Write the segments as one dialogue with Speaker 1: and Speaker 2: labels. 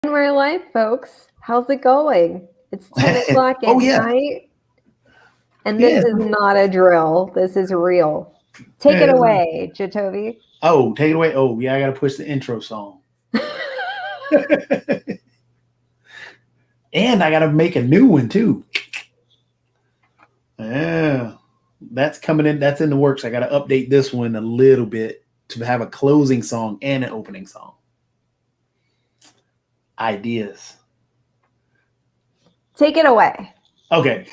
Speaker 1: We're live, folks. How's it going? It's 10 o'clock at night, and this is not a drill. This is real. Take it away, Jatovi.
Speaker 2: Oh, take it away. Oh, yeah, I got to push the intro song. And I got to make a new one, too. Yeah, that's coming in. That's in the works. I got to update this one a little bit to have a closing song and an opening song. Ideas.
Speaker 1: Take it away.
Speaker 2: Okay.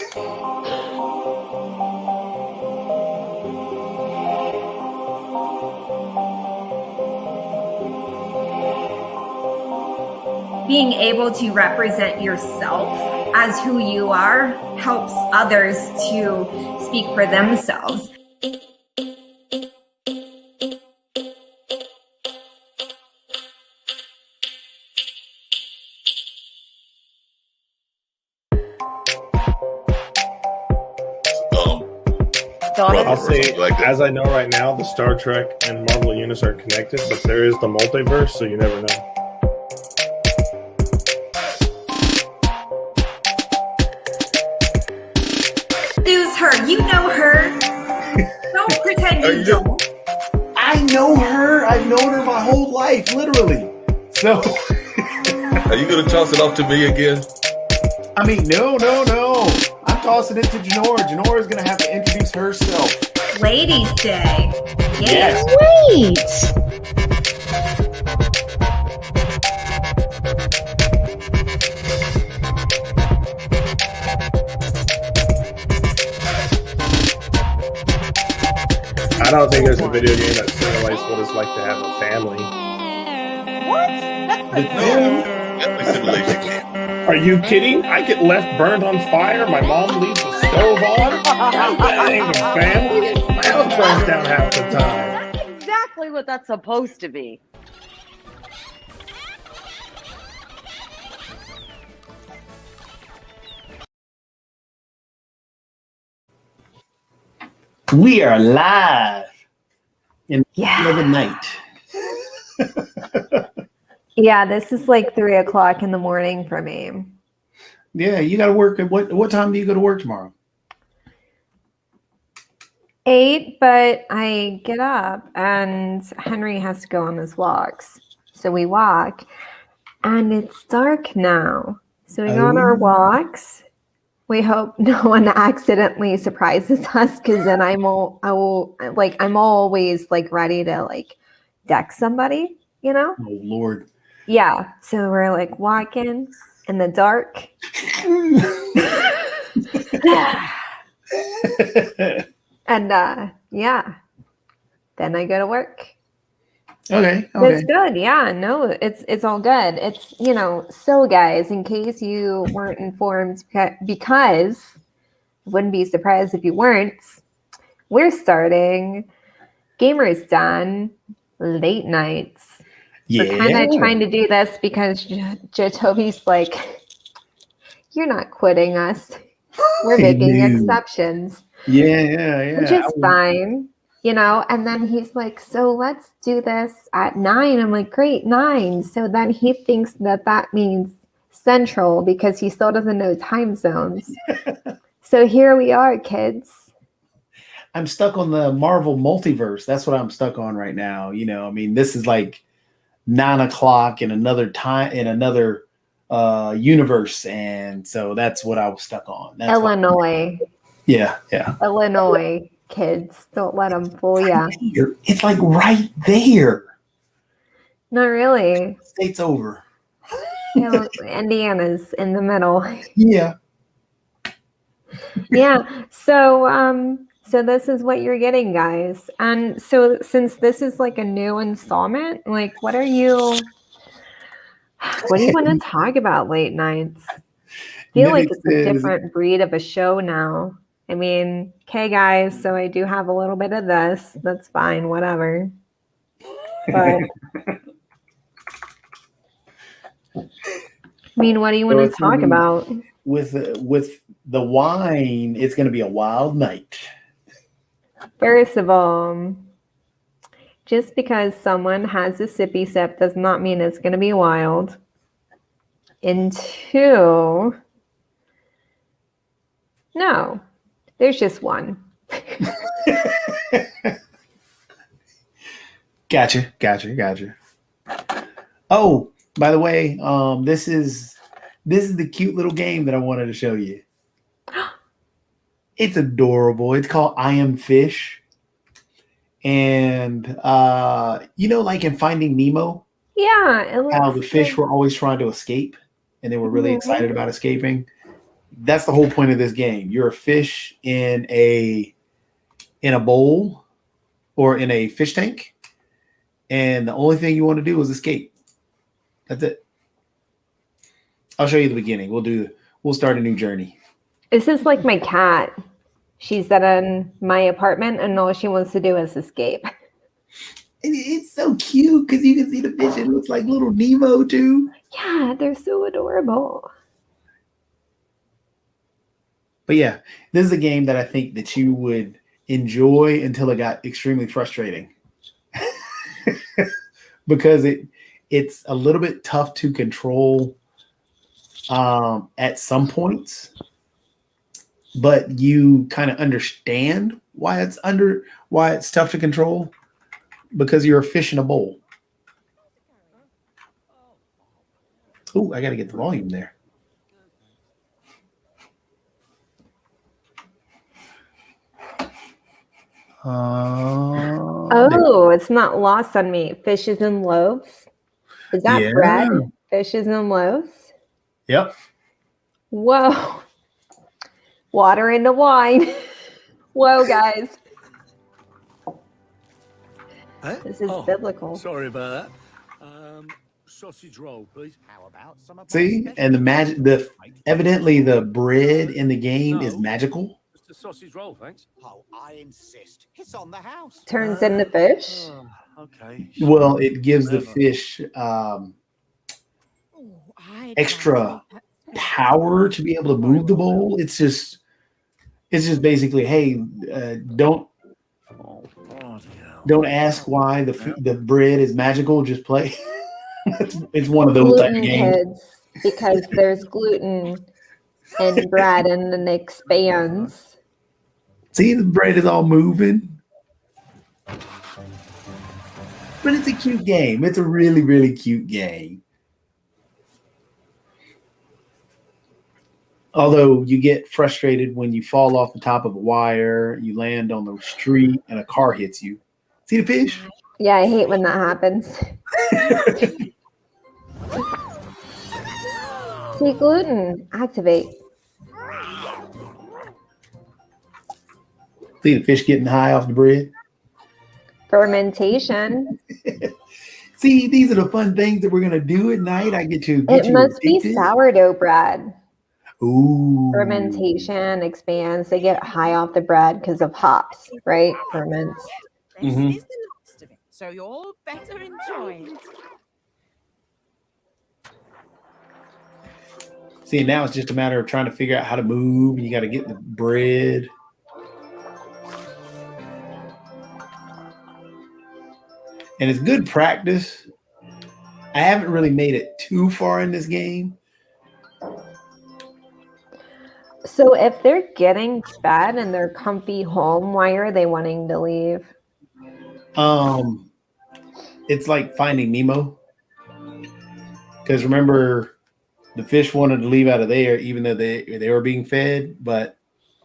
Speaker 3: Being able to represent yourself as who you are helps others to speak for themselves.
Speaker 4: I'll say, as I know right now, the Star Trek and Marvel universe are connected, but there is the multiverse, so you never know.
Speaker 3: Use her. You know her. Don't pretend you don't.
Speaker 2: I know her. I've known her my whole life, literally. So,
Speaker 5: are you going to toss it off to me again?
Speaker 2: I mean, no. I'm tossing it to Janora. Janora's going to have to introduce herself.
Speaker 3: Ladies' Day.
Speaker 2: Yes.
Speaker 6: Wait.
Speaker 4: I don't think there's a video game that simulates what it's like to have a family. Are you kidding? I get left burned on fire. My mom leaves the stove on. That ain't a family. My house burns down half the time.
Speaker 6: That's exactly what that's supposed to be.
Speaker 2: We are live in the night.
Speaker 1: Yeah, this is like 3 o'clock in the morning for me.
Speaker 2: Yeah, you got to work. What time do you go to work tomorrow?
Speaker 1: 8, but I get up and Henry has to go on his walks. So we walk and it's dark now. So we go on our walks. We hope no one accidentally surprises us, because then I'm always like ready to like deck somebody, you know?
Speaker 2: Oh Lord.
Speaker 1: Yeah. So we're like walking in the dark. And yeah. Then I go to work.
Speaker 2: Okay.
Speaker 1: That's good. Yeah, no, it's all good. It's, so guys, in case you weren't informed, because I wouldn't be surprised if you weren't, we're starting Gamers Done late nights.
Speaker 2: Yeah.
Speaker 1: We're kind of trying to do this because Jatovi's like, you're not quitting us. We're making exceptions.
Speaker 2: Yeah.
Speaker 1: Which is fine. And then he's like, so let's do this at 9. I'm like, great, 9. So then he thinks that means central, because he still doesn't know time zones. So here we are, kids.
Speaker 2: I'm stuck on the Marvel multiverse. That's what I'm stuck on right now. I mean, this is like 9 o'clock in another time, in another universe. And so that's what I was stuck on. That's
Speaker 1: Illinois.
Speaker 2: Yeah.
Speaker 1: Illinois. Kids, don't let them fool ya.
Speaker 2: It's like right there.
Speaker 1: Not really.
Speaker 2: State's over.
Speaker 1: Indiana's in the middle.
Speaker 2: Yeah.
Speaker 1: Yeah. So this is what you're getting, guys. And so since this is like a new installment, like what do you want to talk about late nights? I feel like it's a different breed of a show now. I mean, okay, guys, so I do have a little bit of this. That's fine, whatever. But I mean, what do you want to talk about?
Speaker 2: With the wine, it's going to be a wild night.
Speaker 1: First of all, just because someone has a sippy sip does not mean it's going to be wild. into. No, there's just one.
Speaker 2: Gotcha. Oh, by the way, this is the cute little game that I wanted to show you. It's adorable. It's called I Am Fish. And like in Finding Nemo,
Speaker 1: Yeah, it looks
Speaker 2: how the fish
Speaker 1: like-
Speaker 2: were always trying to escape and they were really excited about escaping. That's the whole point of this game. You're a fish in a bowl or in a fish tank, and the only thing you want to do is escape. That's it. I'll show you the beginning. We'll start a new journey.
Speaker 1: This is like my cat. She's in my apartment, and all she wants to do is escape.
Speaker 2: And it's so cute because you can see the fish. It looks like little Nemo too.
Speaker 1: Yeah, they're so adorable.
Speaker 2: But yeah, this is a game that I think that you would enjoy until it got extremely frustrating. Because it's a little bit tough to control at some points, but you kind of understand why it's tough to control, because you're a fish in a bowl. Oh, I got to get the volume there.
Speaker 1: Oh, it's not lost on me. Fishes and loaves. Is that
Speaker 2: Yeah.
Speaker 1: bread? Fishes and loaves.
Speaker 2: Yep.
Speaker 1: Whoa. Water into wine. Whoa, guys. This is biblical.
Speaker 7: Sorry about that. Sausage roll, please.
Speaker 8: How about some of
Speaker 2: See,
Speaker 8: my
Speaker 2: and evidently the bread in the game is magical.
Speaker 7: Just a sausage roll, thanks.
Speaker 8: Oh, I insist. It's on the house.
Speaker 1: Turns into fish.
Speaker 7: Okay.
Speaker 2: Well, it gives the
Speaker 7: Whatever.
Speaker 2: fish extra power to be able to move the bowl. It's just basically, hey, don't
Speaker 7: Oh, bloody hell.
Speaker 2: don't ask why the bread is magical. Just play. It's one of those type of
Speaker 1: Gluten,
Speaker 2: games.
Speaker 1: kids, because there's gluten in bread and then it expands.
Speaker 2: See, the bread is all moving. But it's a cute game. It's a really, really cute game. Although you get frustrated when you fall off the top of a wire, you land on the street, and a car hits you. See the fish?
Speaker 1: Yeah, I hate when that happens. See, gluten, activate.
Speaker 2: See the fish getting high off the bread?
Speaker 1: Fermentation.
Speaker 2: See, these are the fun things that we're going to do at night. I get to get
Speaker 1: It
Speaker 2: you
Speaker 1: must be
Speaker 2: addicted.
Speaker 1: sourdough bread.
Speaker 2: Ooh.
Speaker 1: Fermentation expands. They get high off the bread because of hops, right? Ferments.
Speaker 9: This
Speaker 2: Mhm.
Speaker 9: is the last of it, so you'll better enjoy it.
Speaker 2: See, now it's just a matter of trying to figure out how to move. You got to get the bread. And it's good practice. I haven't really made it too far in this game.
Speaker 1: So if they're getting fed and they're comfy home, why are they wanting to leave?
Speaker 2: It's like Finding Nemo. Because remember, the fish wanted to leave out of there, even though they were being fed. But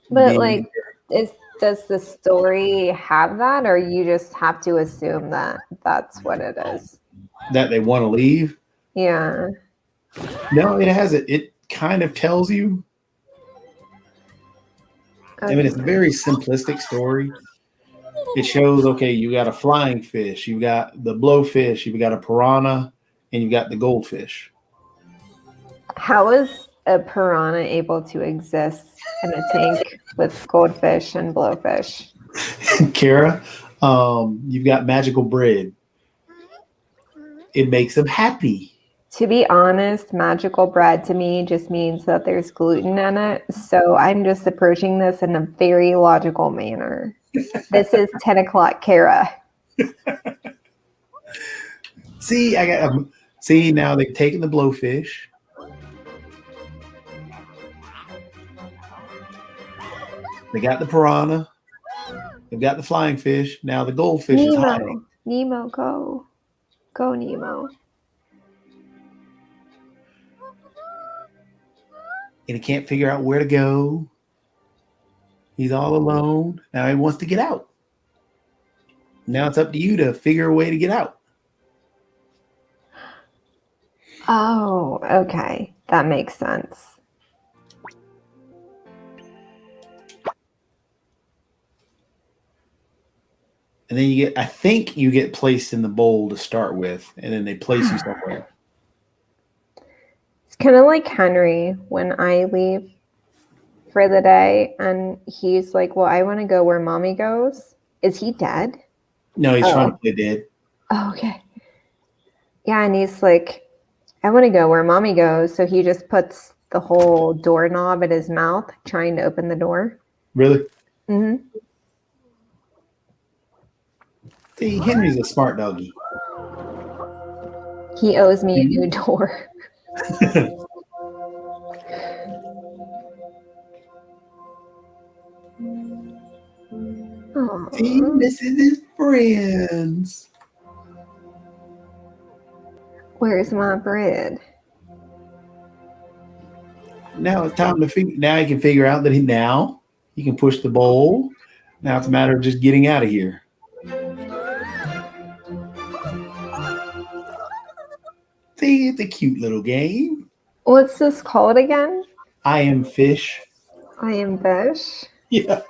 Speaker 1: Like, does the story have that, or you just have to assume that that's what it is?
Speaker 2: that they want to leave.
Speaker 1: Yeah.
Speaker 2: No, it has it. It kind of tells you. I mean, it's a very simplistic story. It shows, okay, you got a flying fish, you got the blowfish, you've got a piranha, and you got the goldfish.
Speaker 1: How is a piranha able to exist in a tank with goldfish and blowfish?
Speaker 2: Kara, you've got magical bread. It makes them happy.
Speaker 1: To be honest, magical bread to me just means that there's gluten in it. So I'm just approaching this in a very logical manner. This is 10 o'clock, Kara.
Speaker 2: See, see now they've taken the blowfish They got the piranha. They've got the flying fish. Now the goldfish is hiding.
Speaker 1: Nemo, go. Go, Nemo.
Speaker 2: And he can't figure out where to go. He's all alone. Now he wants to get out. Now it's up to you to figure a way to get out.
Speaker 1: Oh, okay. That makes sense.
Speaker 2: And then you get, I think you get placed in the bowl to start with, and then they place you somewhere.
Speaker 1: It's kind of like Henry when I leave for the day and he's like, well, I want to go where mommy goes. Is he dead?
Speaker 2: No, he's trying to play dead.
Speaker 1: Oh, okay. Yeah, and he's like, I want to go where mommy goes. So he just puts the whole doorknob at his mouth trying to open the door.
Speaker 2: Really?
Speaker 1: Mm-hmm.
Speaker 2: See, Henry's a smart doggy.
Speaker 1: He owes me a new door.
Speaker 2: See, this is his friends.
Speaker 1: Where's my bread?
Speaker 2: Now it's time to figure. Now he can figure out that he can push the bowl. Now it's a matter of just getting out of here. See, it's a cute little game.
Speaker 1: What's this called again?
Speaker 2: I am fish.
Speaker 1: I am fish.
Speaker 2: Yeah,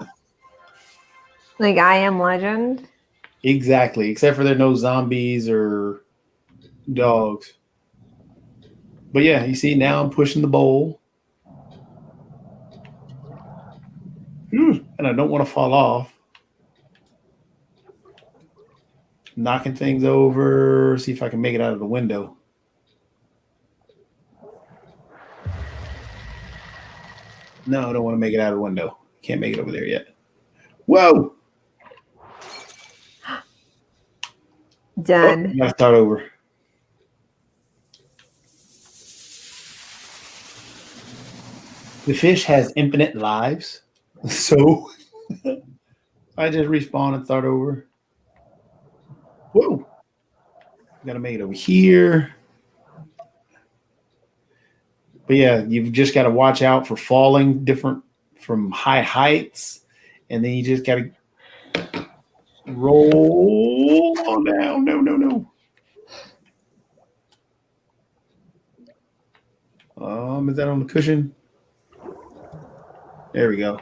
Speaker 1: Like I am legend.
Speaker 2: exactly. Except for there are no zombies or dogs. But yeah, you see, now I'm pushing the bowl. And I don't want to fall off. Knocking things over. See if I can make it out of the window. No, I don't want to make it out of the window. Can't make it over there yet. Whoa!
Speaker 1: Dead.
Speaker 2: Gotta start over. The fish has infinite lives. So I just respawn and start over. Whoa! Gotta make it over here. But yeah, you've just got to watch out for falling from high heights. And then you just got to roll on down. No. Is that on the cushion? There we go.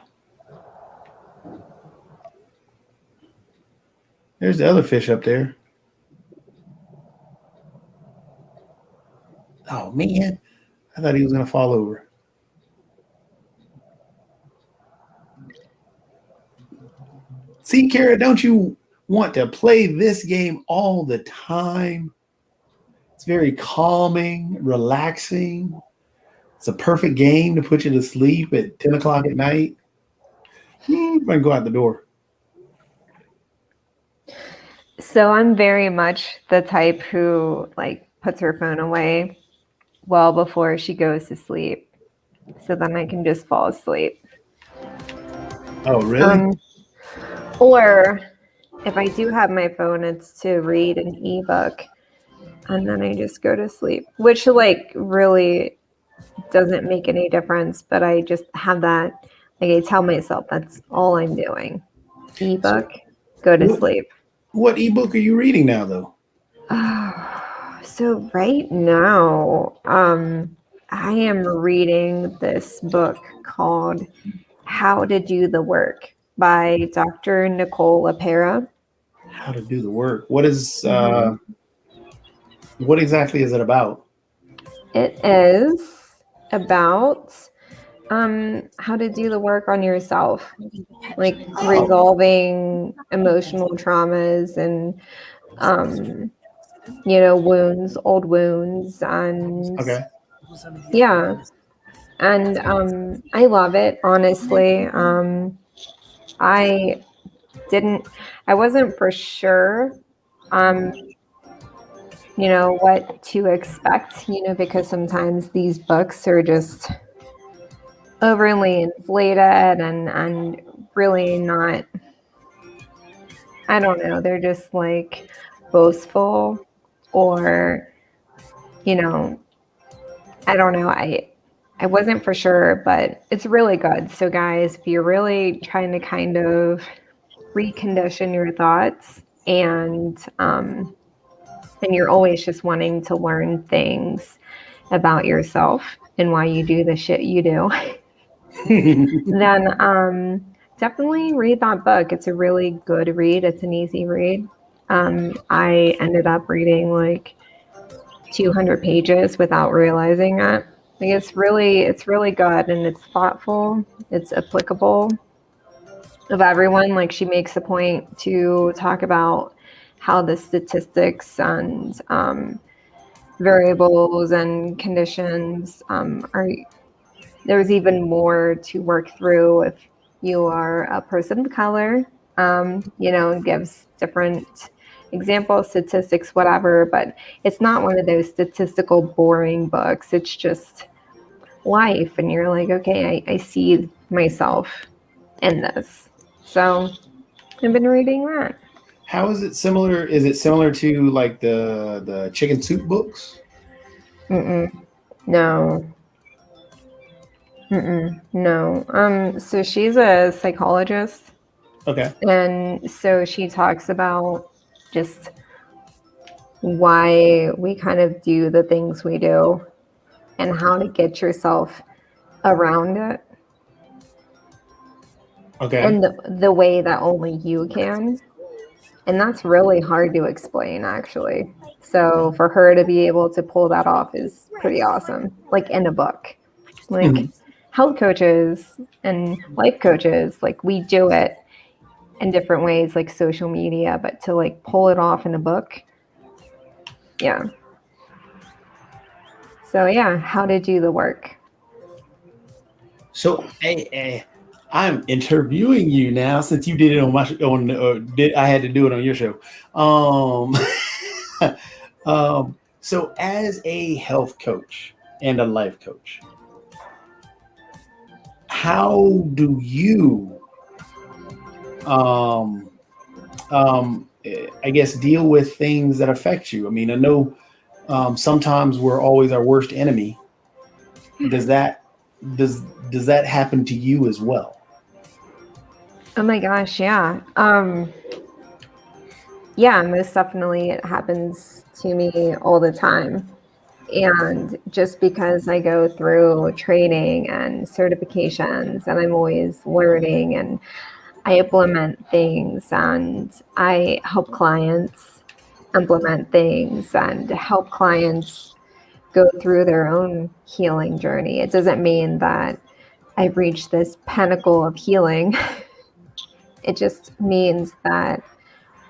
Speaker 2: There's the other fish up there. Oh, man. I thought he was going to fall over. See, Kara, don't you want to play this game all the time? It's very calming, relaxing. It's a perfect game to put you to sleep at 10 o'clock at night. I'm going to go out the door.
Speaker 1: So I'm very much the type who like puts her phone away well before she goes to sleep. So then I can just fall asleep.
Speaker 2: Oh, really?
Speaker 1: Or if I do have my phone, it's to read an ebook and then I just go to sleep, which like really doesn't make any difference, but I just have that, like I tell myself that's all I'm doing. Ebook, go to sleep.
Speaker 2: What ebook are you reading now, though?
Speaker 1: So right now, I am reading this book called How to Do the Work by Dr. Nicole LePera.
Speaker 2: How to Do the Work. What is what exactly is it about?
Speaker 1: It is about how to do the work on yourself, like resolving emotional traumas and wounds, old wounds, and yeah, and I love it, honestly. I wasn't for sure what to expect, because sometimes these books are just overly inflated and really not, I don't know, they're just like boastful or, you know, I don't know. I wasn't for sure, but it's really good. So guys, if you're really trying to kind of recondition your thoughts and you're always just wanting to learn things about yourself and why you do the shit you do, then definitely read that book. It's a really good read. It's an easy read. I ended up reading like 200 pages without realizing it. Like it's really good and it's thoughtful. It's applicable of everyone. Like she makes a point to talk about how the statistics and variables and conditions are. There's even more to work through if you are a person of color. It gives different examples, statistics, whatever, but it's not one of those statistical boring books. It's just life. And you're like, okay, I see myself in this. So I've been reading that.
Speaker 2: How is it similar? Is it similar to like the chicken soup books?
Speaker 1: No. No. So she's a psychologist.
Speaker 2: Okay.
Speaker 1: And so she talks about just why we kind of do the things we do and how to get yourself around it.
Speaker 2: Okay.
Speaker 1: And the way that only you can. And that's really hard to explain, actually. So for her to be able to pull that off is pretty awesome. Like in a book. Like health coaches and life coaches, like we do it in different ways, like social media, but to like pull it off in a book. Yeah. So yeah, how to do the work.
Speaker 2: So I'm interviewing you now since you did it on my I had to do it on your show. So as a health coach and a life coach, how do you I guess deal with things that affect you? I mean, I know sometimes we're always our worst enemy. Does that happen to you as well?
Speaker 1: Oh my gosh, yeah. Yeah, most definitely it happens to me all the time. And just because I go through training and certifications and I'm always learning and I implement things and I help clients implement things and help clients go through their own healing journey. It doesn't mean that I've reached this pinnacle of healing. It just means that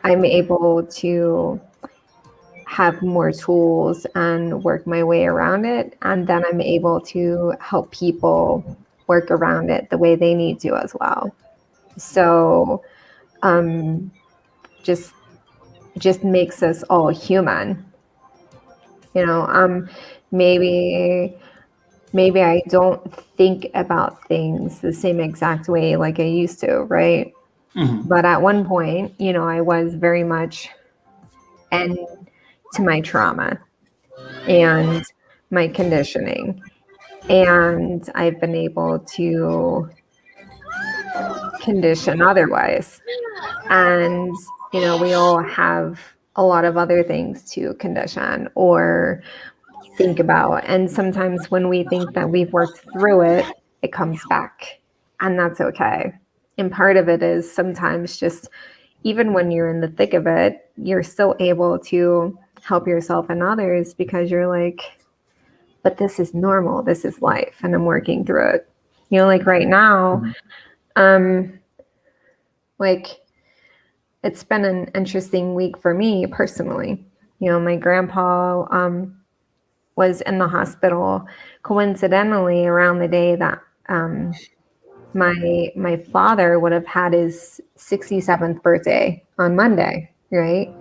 Speaker 1: I'm able to have more tools and work my way around it. And then I'm able to help people work around it the way they need to as well. So just makes us all human. Maybe I don't think about things the same exact way like I used to, right? Mm-hmm. But at one point, I was very much into my trauma and my conditioning. And I've been able to condition otherwise. And, we all have a lot of other things to condition or think about. And sometimes when we think that we've worked through it, it comes back. And that's okay. And part of it is sometimes just, even when you're in the thick of it, you're still able to help yourself and others because you're like, but this is normal. This is life. And I'm working through it. Like right now, like it's been an interesting week for me personally. My grandpa was in the hospital coincidentally around the day that my father would have had his 67th birthday on Monday, right?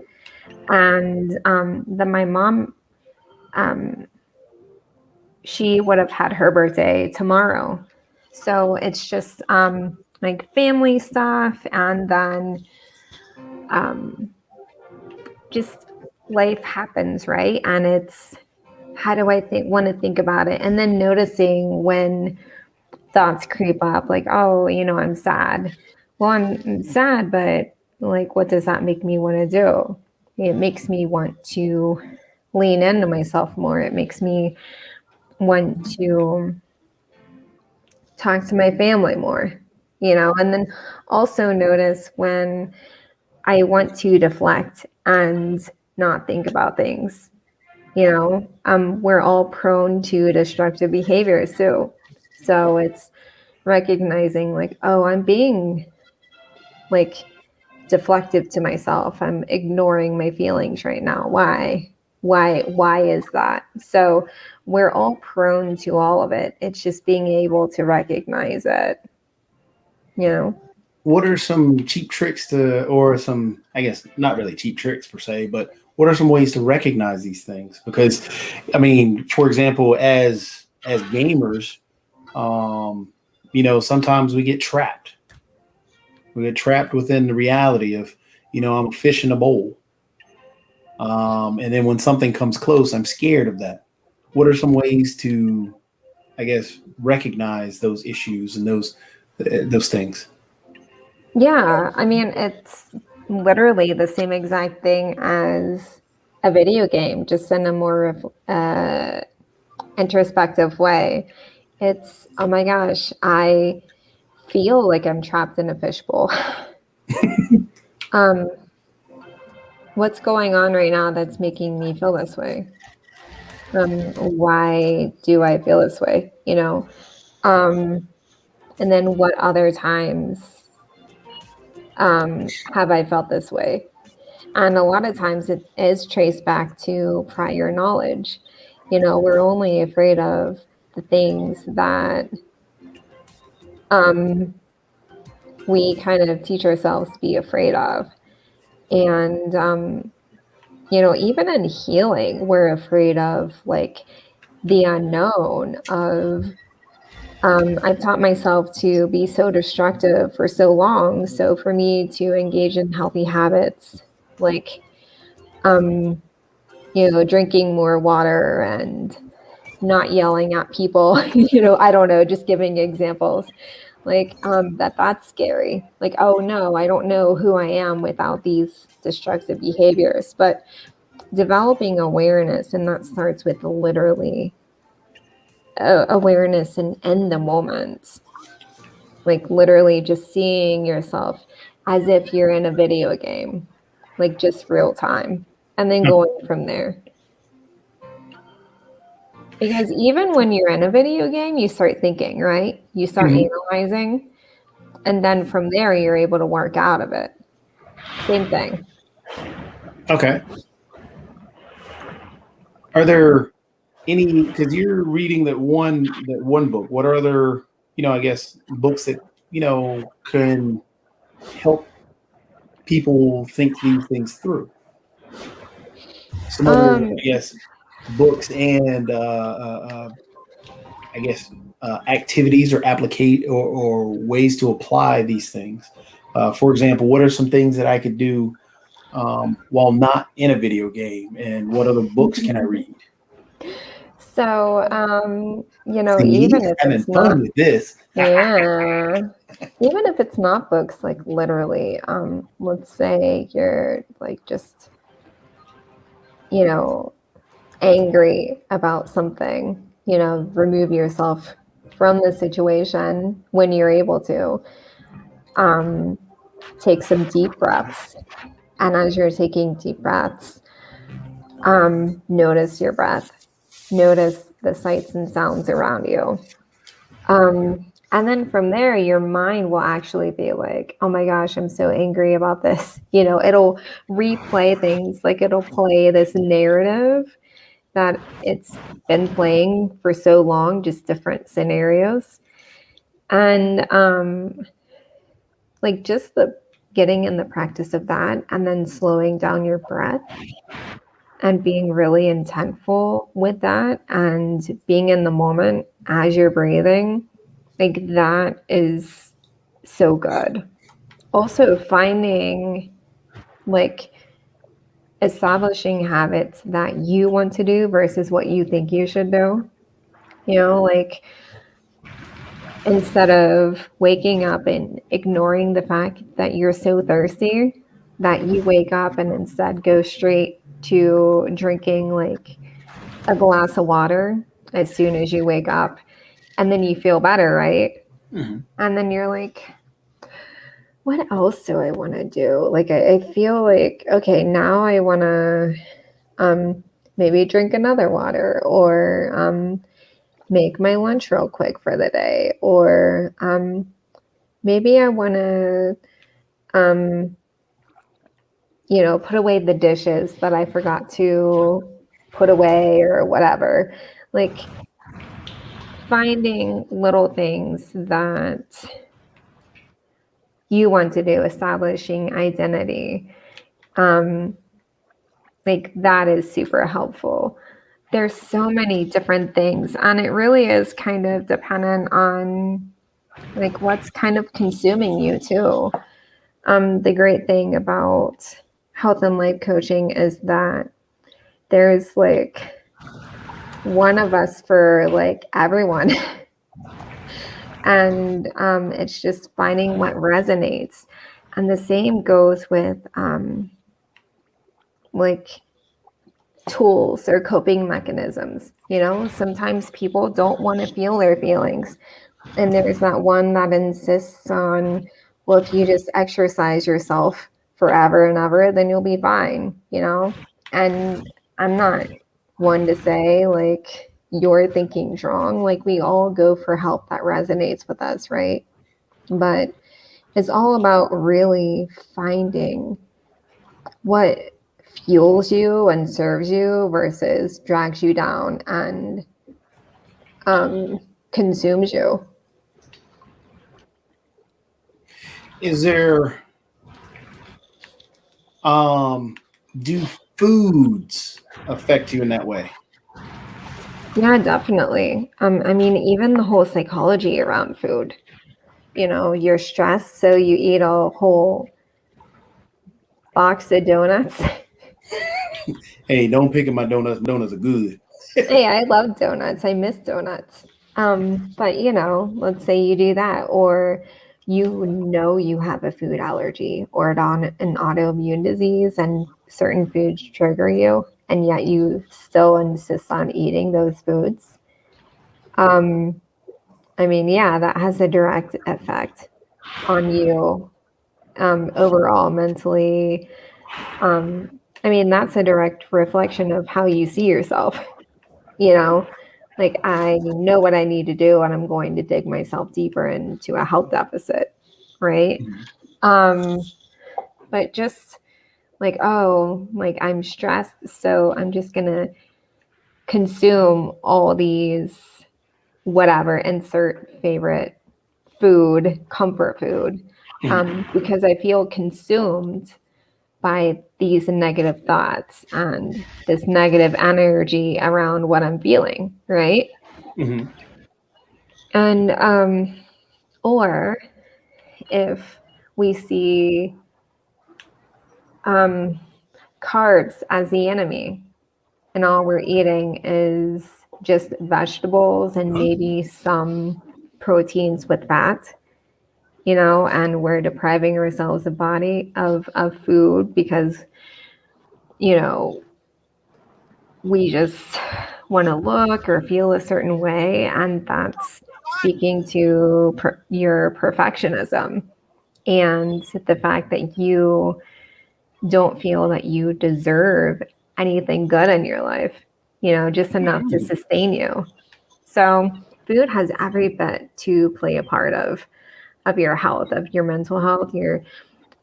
Speaker 1: And then my mom, she would have had her birthday tomorrow. So it's just like family stuff, and then just life happens, right? And it's how do I want to think about it, and then noticing when thoughts creep up, like, oh, I'm sad. Well, I'm sad, but like, what does that make me want to do? It makes me want to lean into myself more. It makes me want to talk to my family more, and then also notice when I want to deflect and not think about things. We're all prone to destructive behaviors too. So it's recognizing like, oh, I'm being like deflective to myself. I'm ignoring my feelings right now. Why? Why is that? So we're all prone to all of it. It's just being able to recognize it,
Speaker 2: What are some cheap tricks or some, I guess, not really cheap tricks per se, but what are some ways to recognize these things? Because, I mean, for example, as gamers, sometimes we get trapped. We get trapped within the reality of, I'm a fish in a bowl. And then when something comes close, I'm scared of that. What are some ways to, I guess, recognize those issues and those things?
Speaker 1: Yeah, I mean, it's literally the same exact thing as a video game, just in a more introspective way. It's, oh my gosh, I feel like I'm trapped in a fishbowl. What's going on right now that's making me feel this way? Why do I feel this way? And then what other times have I felt this way? And a lot of times it is traced back to prior knowledge. We're only afraid of the things that we kind of teach ourselves to be afraid of. And, even in healing, we're afraid of like the unknown of, I've taught myself to be so destructive for so long. So for me to engage in healthy habits, like, drinking more water and not yelling at people, I don't know, just giving examples, like, that's scary. Like, oh no, I don't know who I am without these destructive behaviors. But developing awareness, and that starts with literally awareness in the moment, like literally just seeing yourself as if you're in a video game, like just real time, and then going from there. Because even when you're in a video game, you start thinking, right? You start analyzing, and then from there, you're able to work out of it. Same thing.
Speaker 2: Okay. Are there any, because you're reading that one book, what are other, I guess, books that, can help people think these things through? Some other, I guess, books and I guess activities or or ways to apply these things. For example, what are some things that I could do while not in a video game, and what other books can I read?
Speaker 1: So,
Speaker 2: See,
Speaker 1: even if
Speaker 2: having
Speaker 1: it's
Speaker 2: fun
Speaker 1: not,
Speaker 2: with this.
Speaker 1: yeah, even if it's not books, like literally, let's say you're like just, angry about something, remove yourself from the situation when you're able to. Take some deep breaths. And as you're taking deep breaths, notice your breath. Notice the sights and sounds around you. And then from there, your mind will actually be like, oh my gosh, I'm so angry about this. It'll replay things, like it'll play this narrative that it's been playing for so long, just different scenarios. And like just the getting in the practice of that, and then slowing down your breath and being really intentful with that, and being in the moment as you're breathing, like that is so good. Also finding like establishing habits that you want to do versus what you think you should do. You know, like instead of waking up and ignoring the fact that you're so thirsty, that you wake up and instead go straight to drinking like a glass of water as soon as you wake up. And then you feel better, right?
Speaker 2: Mm-hmm.
Speaker 1: And then you're like, what else do I want to do? Like, I feel like, okay, now I want to maybe drink another water or make my lunch real quick for the day. Or maybe I want to, put away the dishes that I forgot to put away or whatever. Like, finding little things that you want to do, establishing identity, like that is super helpful. There's so many different things, and it really is kind of dependent on like what's kind of consuming you too. The great thing about health and life coaching is that there's like one of us for like everyone. And it's just finding what resonates. And the same goes with like tools or coping mechanisms. You know, sometimes people don't want to feel their feelings. And there's that one that insists on, well, if you just exercise yourself forever and ever, then you'll be fine, you know? And I'm not one to say like you're thinking wrong. Like we all go for help that resonates with us, right? But it's all about really finding what fuels you and serves you versus drags you down and consumes you.
Speaker 2: Is there do foods affect you in that way?
Speaker 1: Yeah, definitely. I mean, even the whole psychology around food. You know, you're stressed, so you eat a whole box of donuts.
Speaker 2: Hey, don't pick at my donuts. Donuts are good.
Speaker 1: Hey, I love donuts. I miss donuts. But you know, let's say you do that, or you have a food allergy or an autoimmune disease, and certain foods trigger you, and yet you still insist on eating those foods. I mean, yeah, that has a direct effect on you overall mentally. I mean, that's a direct reflection of how you see yourself. You know, like I know what I need to do and I'm going to dig myself deeper into a health deficit, right? But just like, oh, like I'm stressed, so I'm just gonna consume all these whatever, insert favorite food, comfort food, because I feel consumed by these negative thoughts and this negative energy around what I'm feeling, right?
Speaker 2: Mm-hmm.
Speaker 1: And or if we see carbs as the enemy and all we're eating is just vegetables and maybe some proteins with fat, you know, and we're depriving ourselves of food because, you know, we just want to look or feel a certain way, and that's speaking to your perfectionism and the fact that you don't feel that you deserve anything good in your life, you know, just enough to sustain you. So food has every bit to play a part of your health, of your mental health, your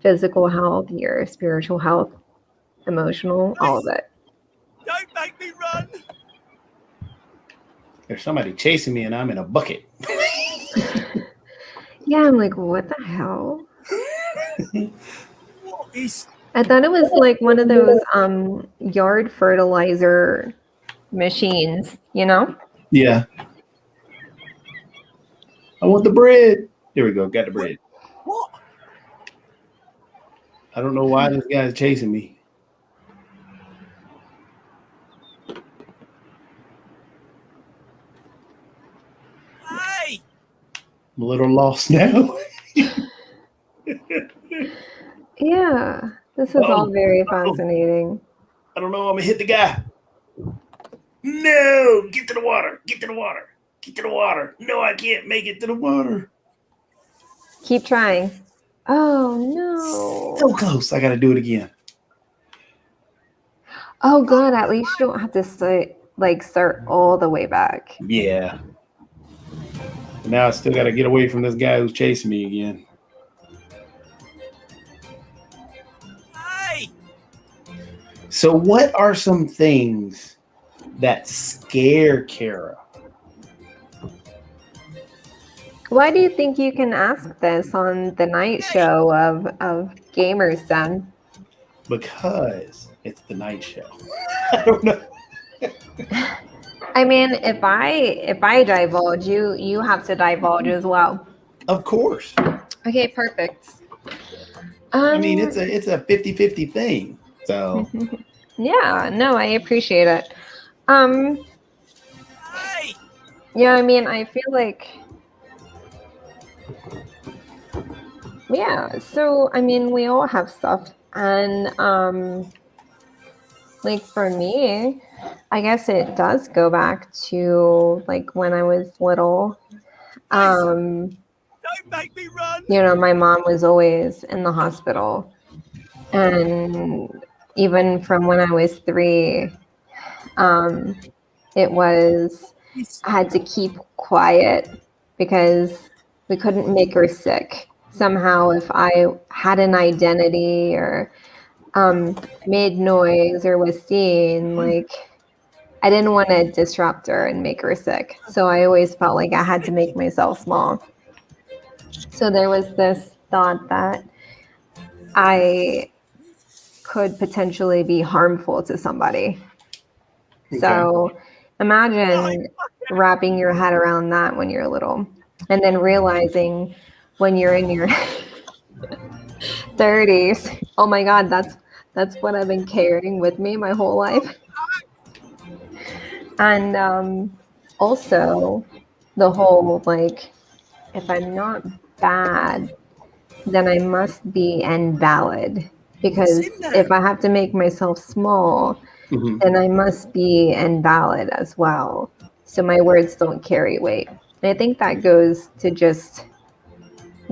Speaker 1: physical health, your spiritual health, emotional, all of it.
Speaker 8: Don't make me run!
Speaker 2: There's somebody chasing me and I'm in a bucket.
Speaker 1: Yeah, I'm like, what the hell?
Speaker 8: What is...
Speaker 1: I thought it was like one of those yard fertilizer machines, you know?
Speaker 2: Yeah. I want the bread. Here we go. Got the bread. I don't know why this guy is chasing me.
Speaker 8: Hey!
Speaker 2: I'm a little lost now.
Speaker 1: Yeah, this is all very fascinating.
Speaker 2: I don't know. I'm gonna hit the guy. No, get to the water. Get to the water. Get to the water. No, I can't make it to the water.
Speaker 1: Keep trying. Oh no.
Speaker 2: So close. I gotta do it again.
Speaker 1: Oh good, at least you don't have to start all the way back.
Speaker 2: Yeah. Now I still gotta get away from this guy who's chasing me again.
Speaker 8: Hey!
Speaker 2: So, what are some things that scare Kara?
Speaker 1: Why do you think you can ask this on the night show of Gamers Den?
Speaker 2: Because it's the night show. I don't know.
Speaker 1: I mean, if I divulge, you have to divulge as well.
Speaker 2: Of course.
Speaker 1: Okay, perfect.
Speaker 2: I mean, it's a 50-50 thing. So,
Speaker 1: yeah, no, I appreciate it.
Speaker 8: Hey!
Speaker 1: Yeah, I mean, I feel like, yeah, so, I mean, we all have stuff, and, like, for me, I guess it does go back to, like, when I was little.
Speaker 8: Don't make me run!
Speaker 1: You know, my mom was always in the hospital, and even from when I was 3, it was, I had to keep quiet because we couldn't make her sick. Somehow, if I had an identity or made noise or was seen, like, I didn't want to disrupt her and make her sick. So I always felt like I had to make myself small. So there was this thought that I could potentially be harmful to somebody.
Speaker 2: Okay.
Speaker 1: So imagine wrapping your head around that when you're little, and then realizing when you're in your 30s, oh my God, that's what I've been carrying with me my whole life. And also the whole, like, if I'm not bad, then I must be invalid. Because if I have to make myself small, then I must be invalid as well. So my words don't carry weight. And I think that goes to just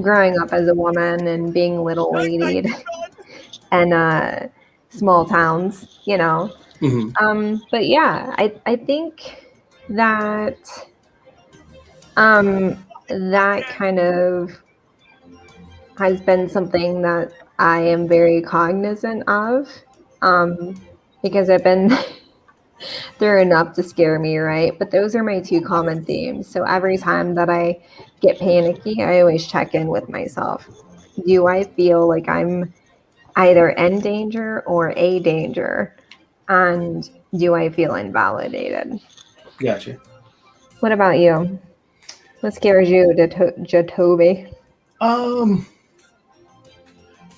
Speaker 1: growing up as a woman and being little ladied and small towns, you know. But yeah, I think that that kind of has been something that I am very cognizant of, because I've been through enough to scare me, right? But those are my 2 common themes. So every time that I get panicky, I always check in with myself. Do I feel like I'm either in danger or a danger? And do I feel invalidated?
Speaker 2: Gotcha.
Speaker 1: What about you? What scares you, Jatobi?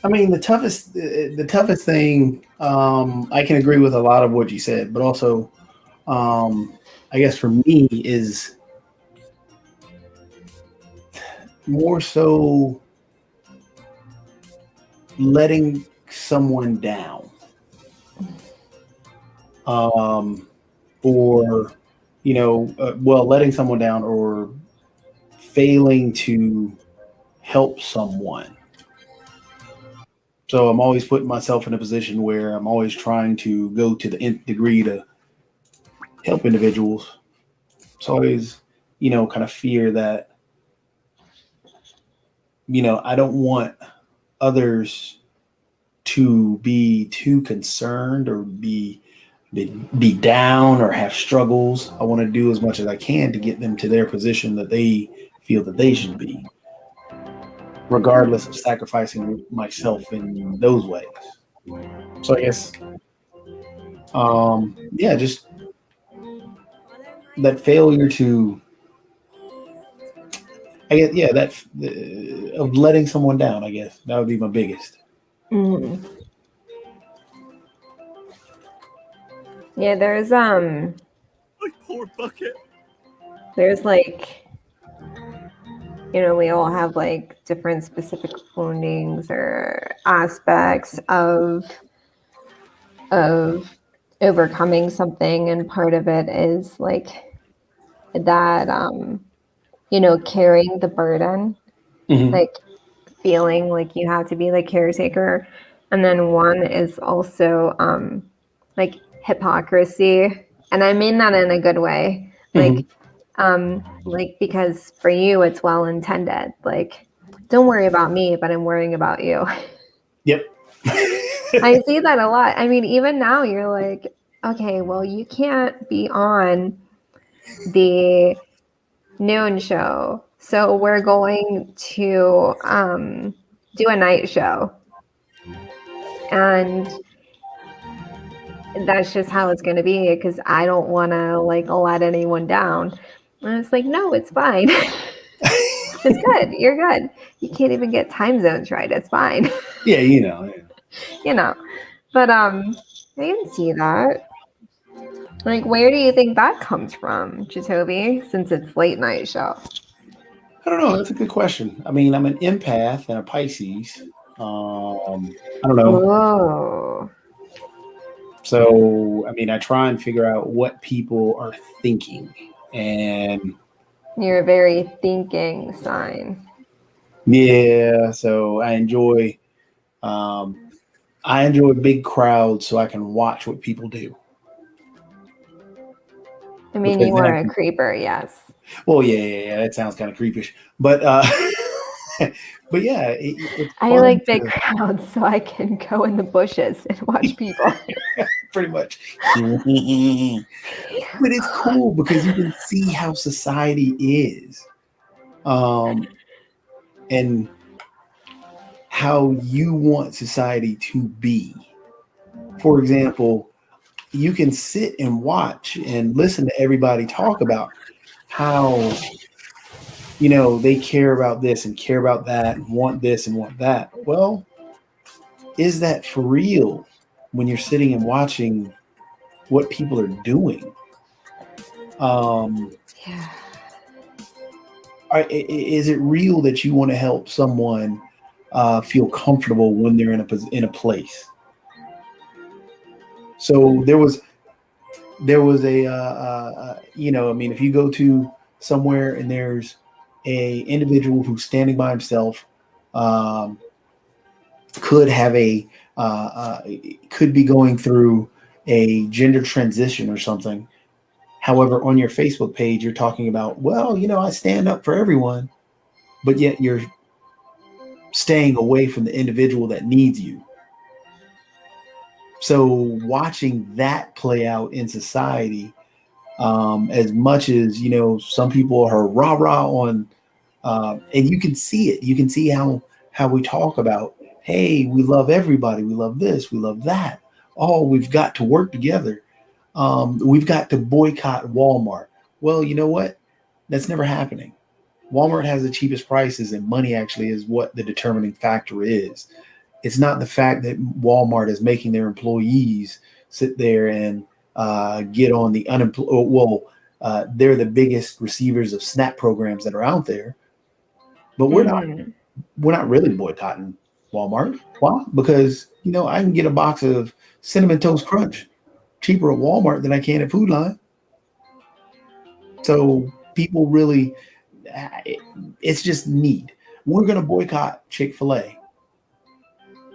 Speaker 2: I mean, the toughest thing, I can agree with a lot of what you said, but also, I guess for me is more so letting someone down, or, you know, letting someone down or failing to help someone. So I'm always putting myself in a position where I'm always trying to go to the nth degree to help individuals. So always, you know, kind of fear that, you know, I don't want others to be too concerned or be down or have struggles. I want to do as much as I can to get them to their position that they feel that they should be, regardless of sacrificing myself in those ways. So I guess, yeah, just that failure to, I guess, yeah, of letting someone down, I guess that would be my biggest.
Speaker 1: Mm. Yeah,
Speaker 8: My poor bucket.
Speaker 1: there's like, you know, we all have like different specific woundings or aspects of overcoming something, and part of it is like that you know, carrying the burden,
Speaker 2: Mhm.
Speaker 1: like feeling like you have to be the caretaker. And then one is also like hypocrisy. And I mean that in a good way. Like because for you it's well intended. Like, don't worry about me, but I'm worrying about you.
Speaker 2: Yep.
Speaker 1: I see that a lot. I mean, even now you're like, okay, well, you can't be on the noon show, so we're going to do a night show, and that's just how it's going to be because I don't want to like let anyone down. And it's like, no, it's fine. It's good. You're good. You can't even get time zones right. It's fine.
Speaker 2: Yeah, you know. Yeah.
Speaker 1: You know. But I can see that. Like, where do you think that comes from, Jacoby, since it's late night show?
Speaker 2: I don't know. That's a good question. I mean, I'm an empath and a Pisces. I don't know.
Speaker 1: Whoa.
Speaker 2: So, I mean, I try and figure out what people are thinking. And
Speaker 1: You're a very thinking sign.
Speaker 2: yeah, so I enjoy big crowds so I can watch what people do.
Speaker 1: I mean,
Speaker 2: Because
Speaker 1: you
Speaker 2: then
Speaker 1: are
Speaker 2: I
Speaker 1: a
Speaker 2: can,
Speaker 1: creeper, yes.
Speaker 2: well, yeah, that sounds kind of creepish. But but yeah, it's
Speaker 1: I
Speaker 2: fun
Speaker 1: like big
Speaker 2: to
Speaker 1: crowds so I can go in the bushes and watch people.
Speaker 2: pretty much. But it's cool because you can see how society is. And how you want society to be. For example, you can sit and watch and listen to everybody talk about how, you know, they care about this and care about that and want this and want that. Well, is that for real when you're sitting and watching what people are doing?
Speaker 1: Yeah.
Speaker 2: Is it real that you want to help someone feel comfortable when they're in a place? So there was you know, I mean, if you go to somewhere and there's a individual who's standing by himself, um, could have could be going through a gender transition or something. However, on your Facebook page, you're talking about, well, you know, I stand up for everyone, but yet you're staying away from the individual that needs you. So watching that play out in society, as much as, you know, some people are rah rah on, and you can see it. You can see how we talk about, hey, we love everybody, we love this, we love that. Oh, we've got to work together. We've got to boycott Walmart. Well, you know what? That's never happening. Walmart has the cheapest prices, and money actually is what the determining factor is. It's not the fact that Walmart is making their employees sit there and get on the unemployed. Well, they're the biggest receivers of SNAP programs that are out there, but we're not really boycotting Walmart. Why? Because, you know, I can get a box of Cinnamon Toast Crunch cheaper at Walmart than I can at Food Line. So people really, it's just need. We're going to boycott Chick-fil-A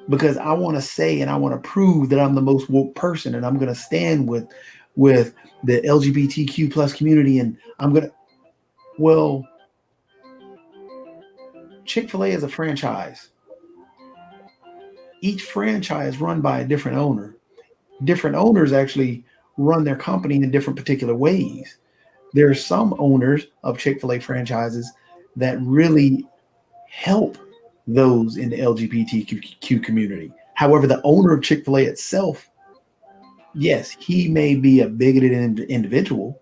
Speaker 2: because I want to say and I want to prove that I'm the most woke person, and I'm going to stand with the LGBTQ plus community, and I'm going to, well, Chick-fil-A is a franchise. Each franchise run by a different owner. Different owners actually run their company in different particular ways. There are some owners of Chick-fil-A franchises that really help those in the LGBTQ community. However, the owner of Chick-fil-A itself, yes, he may be a bigoted individual,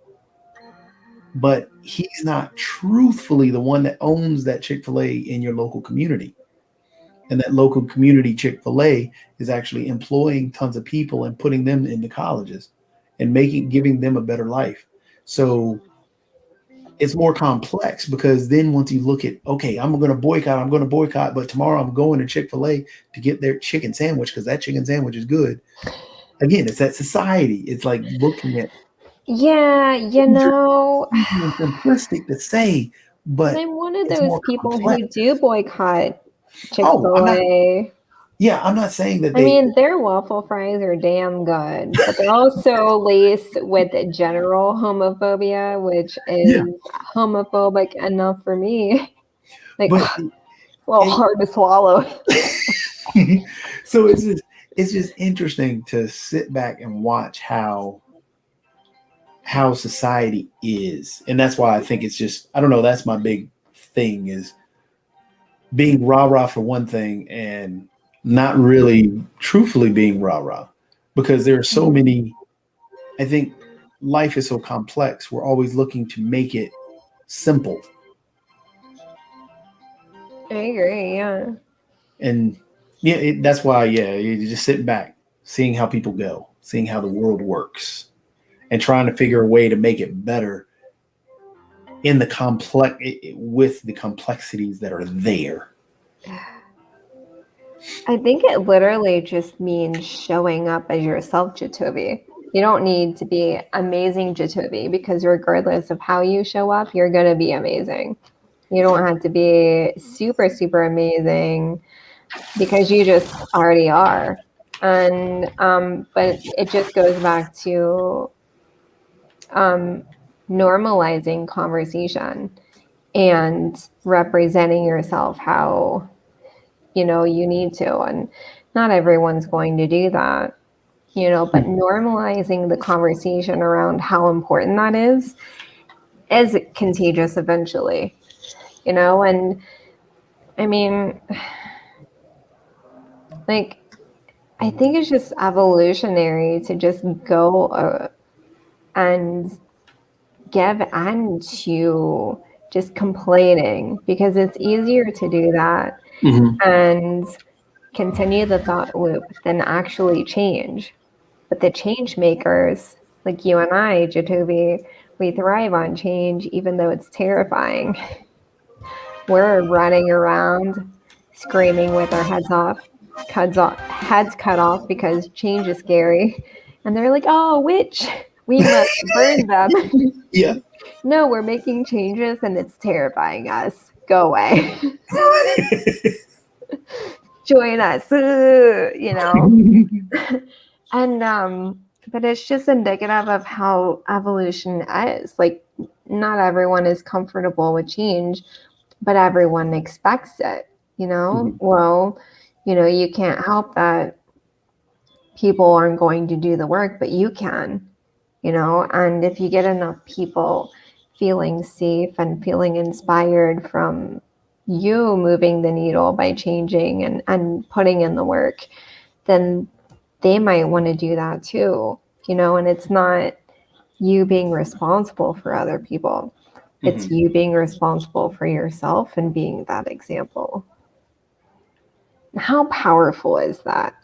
Speaker 2: but he's not truthfully the one that owns that Chick-fil-A in your local community. And that local community Chick-fil-A is actually employing tons of people and putting them into colleges and giving them a better life. So it's more complex, because then once you look at, okay, I'm going to boycott, but tomorrow I'm going to Chick-fil-A to get their chicken sandwich because that chicken sandwich is good. Again, it's that society. It's like looking at.
Speaker 1: Yeah,
Speaker 2: simplistic to say, but
Speaker 1: I'm one of
Speaker 2: it's
Speaker 1: those
Speaker 2: more
Speaker 1: people
Speaker 2: complex.
Speaker 1: who do boycott
Speaker 2: Oh,
Speaker 1: Chick-fil-A.
Speaker 2: I'm not saying that
Speaker 1: I mean, their waffle fries are damn good, but they're also laced with general homophobia, which is homophobic enough for me. Like,
Speaker 2: but
Speaker 1: well, hard to swallow.
Speaker 2: so it's just interesting to sit back and watch how society is. And that's why I think it's just, I don't know, that's my big thing, is being rah-rah for one thing and not really truthfully being rah-rah, because there are so many, I think life is so complex. We're always looking to make it simple.
Speaker 1: I agree, yeah.
Speaker 2: And that's why, you're just sitting back, seeing how people go, seeing how the world works, and trying to figure a way to make it better in the with the complexities that are there.
Speaker 1: I think it literally just means showing up as yourself, Jatobi. You don't need to be amazing, Jatobi, because regardless of how you show up, you're going to be amazing. You don't have to be super, super amazing, because you just already are. And but it just goes back to normalizing conversation and representing yourself how you need to. And not everyone's going to do that, but normalizing the conversation around how important that is contagious eventually, and I mean, like, I think it's just evolutionary to just go and give end to just complaining, because it's easier to do that and continue the thought loop than actually change. But the change makers, like you and I, Jatobi, we thrive on change, even though it's terrifying. We're running around screaming with our heads cut off because change is scary. And they're like, oh, witch, we must burn them.
Speaker 2: Yeah.
Speaker 1: No, we're making changes and it's terrifying us. Go away. Join us, And but it's just indicative of how evolution is. Like, not everyone is comfortable with change, but everyone expects it, Well, you can't help that people aren't going to do the work, but you can, and if you get enough people feeling safe and feeling inspired from you moving the needle by changing and putting in the work, then they might want to do that too, and it's not you being responsible for other people. It's you being responsible for yourself and being that example. How powerful is that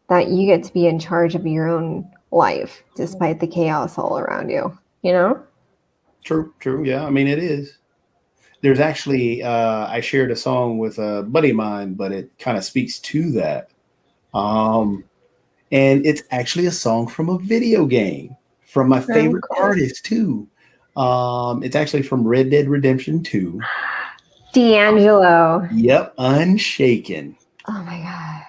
Speaker 1: you get to be in charge of your own life despite the chaos all around you,
Speaker 2: True. Yeah. I mean, it is. There's actually, I shared a song with a buddy of mine, but it kind of speaks to that. And it's actually a song from a video game from my favorite artist too. It's actually from Red Dead Redemption 2.
Speaker 1: D'Angelo.
Speaker 2: Yep. Unshaken.
Speaker 1: Oh my God.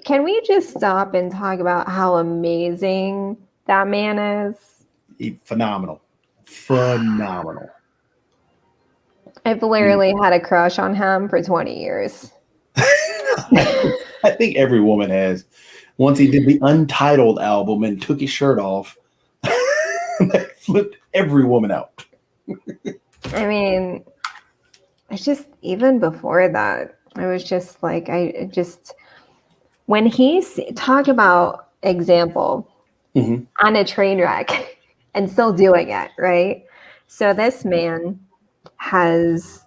Speaker 1: Can we just stop and talk about how amazing that man is?
Speaker 2: Phenomenal.
Speaker 1: I've literally had a crush on him for 20 years.
Speaker 2: I think every woman has. Once he did the Untitled album and took his shirt off, that flipped every woman out.
Speaker 1: I mean, it's just, even before that, I was just like, when he's talk about example on a train wreck and still doing it, right? So this man has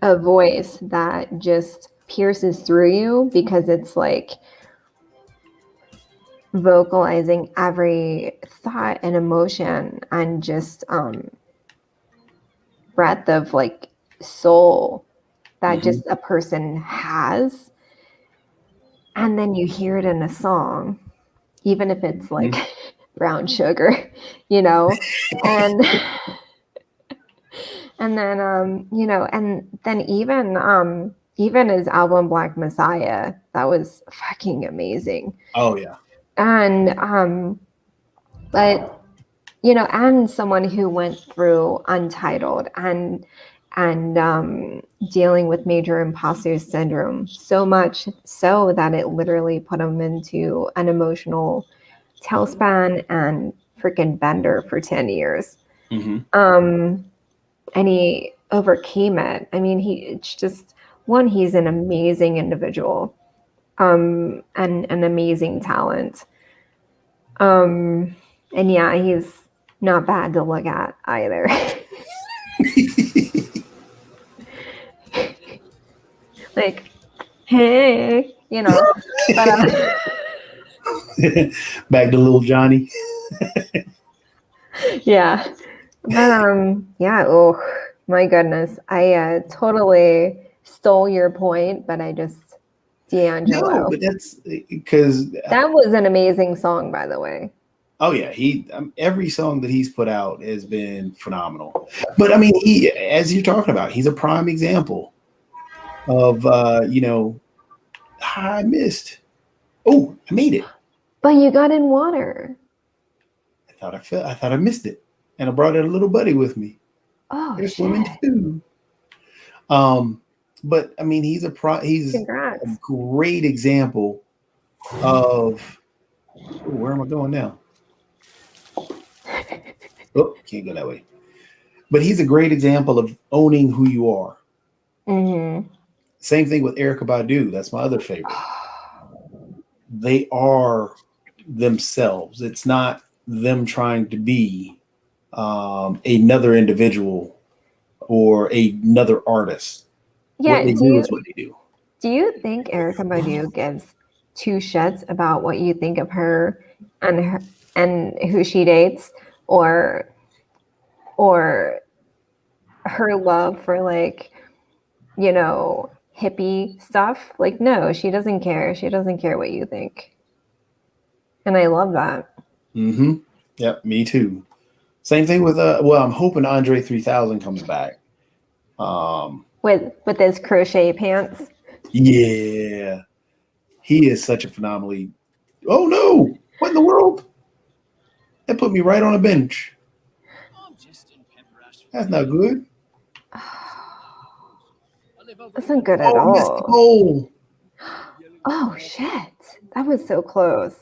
Speaker 1: a voice that just pierces through you because it's like vocalizing every thought and emotion and just breadth of like soul that just a person has. And then you hear it in a song, even if it's like Brown Sugar, you know, and and then and then even his album Black Messiah, that was fucking amazing.
Speaker 2: Oh yeah.
Speaker 1: And but and someone who went through Untitled and dealing with major imposter syndrome, so much so that it literally put him into an emotional tailspin and freaking bender for 10 years. And he overcame it. I mean, it's just he's an amazing individual, and an amazing talent. And yeah, he's not bad to look at either. Like, hey, but
Speaker 2: back to little Johnny.
Speaker 1: yeah. But yeah, oh my goodness. I totally stole your point, but I just D'Angelo.
Speaker 2: No, but that's because
Speaker 1: that was an amazing song, by the way.
Speaker 2: Oh yeah, every song that he's put out has been phenomenal. But I mean, as you're talking about, he's a prime example of I missed. Oh, I made it.
Speaker 1: But you got in water.
Speaker 2: I thought I missed it, and I brought a little buddy with me.
Speaker 1: Oh,
Speaker 2: they're swimming too. But I mean, he's
Speaker 1: Congrats.
Speaker 2: a great example of where am I going now? Oh, can't go that way. But he's a great example of owning who you are. Same thing with Erykah Badu. That's my other favorite. They are themselves. It's not them trying to be another individual or another artist.
Speaker 1: Yeah,
Speaker 2: what they do is what they do.
Speaker 1: Do you think Erykah Badu gives two shits about what you think of her and who she dates, or her love for like hippie stuff? Like, no, she doesn't care. She doesn't care what you think, and I love that.
Speaker 2: Yep, me too. Same thing with I'm hoping Andre 3000 comes back.
Speaker 1: With his crochet pants.
Speaker 2: Yeah, he is such a phenomenally. Oh no! What in the world? That put me right on a bench. That's not good.
Speaker 1: That's not good at all.
Speaker 2: Oh,
Speaker 1: oh shit! That was so close.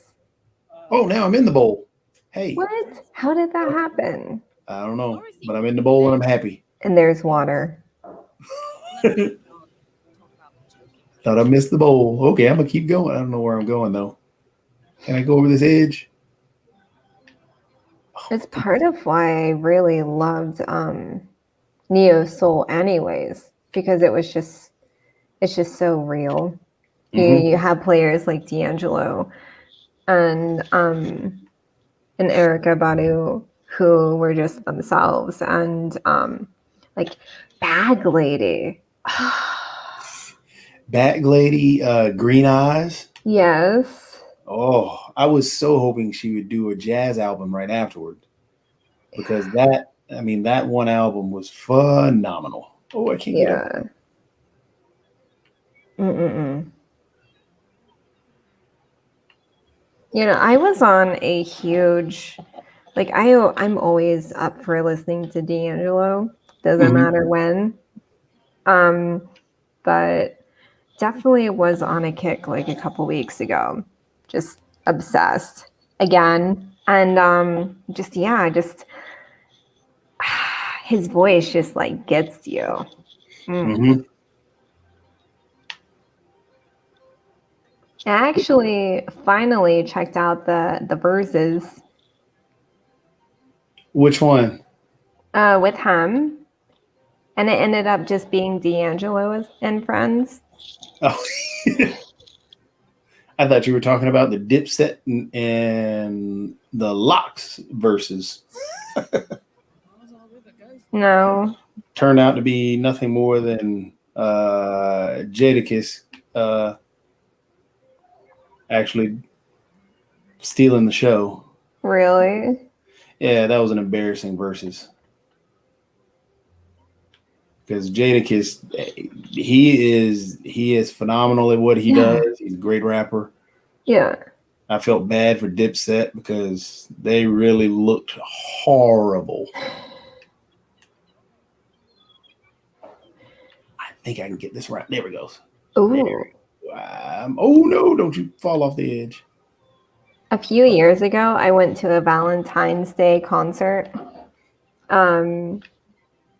Speaker 2: Oh, now I'm in the bowl. Hey.
Speaker 1: What? How did that happen?
Speaker 2: I don't know, but I'm in the bowl and I'm happy.
Speaker 1: And there's water.
Speaker 2: Thought I missed the bowl. Okay, I'm gonna keep going. I don't know where I'm going though. Can I go over this edge?
Speaker 1: It's part of why I really loved Neo Soul anyways, because it's just so real. You have players like D'Angelo and Erykah Badu who were just themselves, and like Bag Lady.
Speaker 2: Bag Lady, Green Eyes.
Speaker 1: Yes.
Speaker 2: Oh, I was so hoping she would do a jazz album right afterward, because that one album was phenomenal. Oh, I can't get it.
Speaker 1: I was on a huge, like, I'm always up for listening to D'Angelo. Doesn't matter when. But definitely was on a kick like a couple weeks ago. Just obsessed again. And just his voice just like gets you. I actually finally checked out the Verses.
Speaker 2: Which one?
Speaker 1: With him. And it ended up just being D'Angelo and friends.
Speaker 2: Oh. I thought you were talking about the Dipset and the Locks versus.
Speaker 1: No.
Speaker 2: Turned out to be nothing more than Jadakiss actually stealing the show.
Speaker 1: Really?
Speaker 2: Yeah, that was an embarrassing versus. Because Jadakiss, he is phenomenal at what he does. He's a great rapper.
Speaker 1: Yeah.
Speaker 2: I felt bad for Dipset because they really looked horrible. I think I can get this right. There it goes.
Speaker 1: Ooh.
Speaker 2: Oh no! Don't you fall off the edge.
Speaker 1: A few years ago, I went to a Valentine's Day concert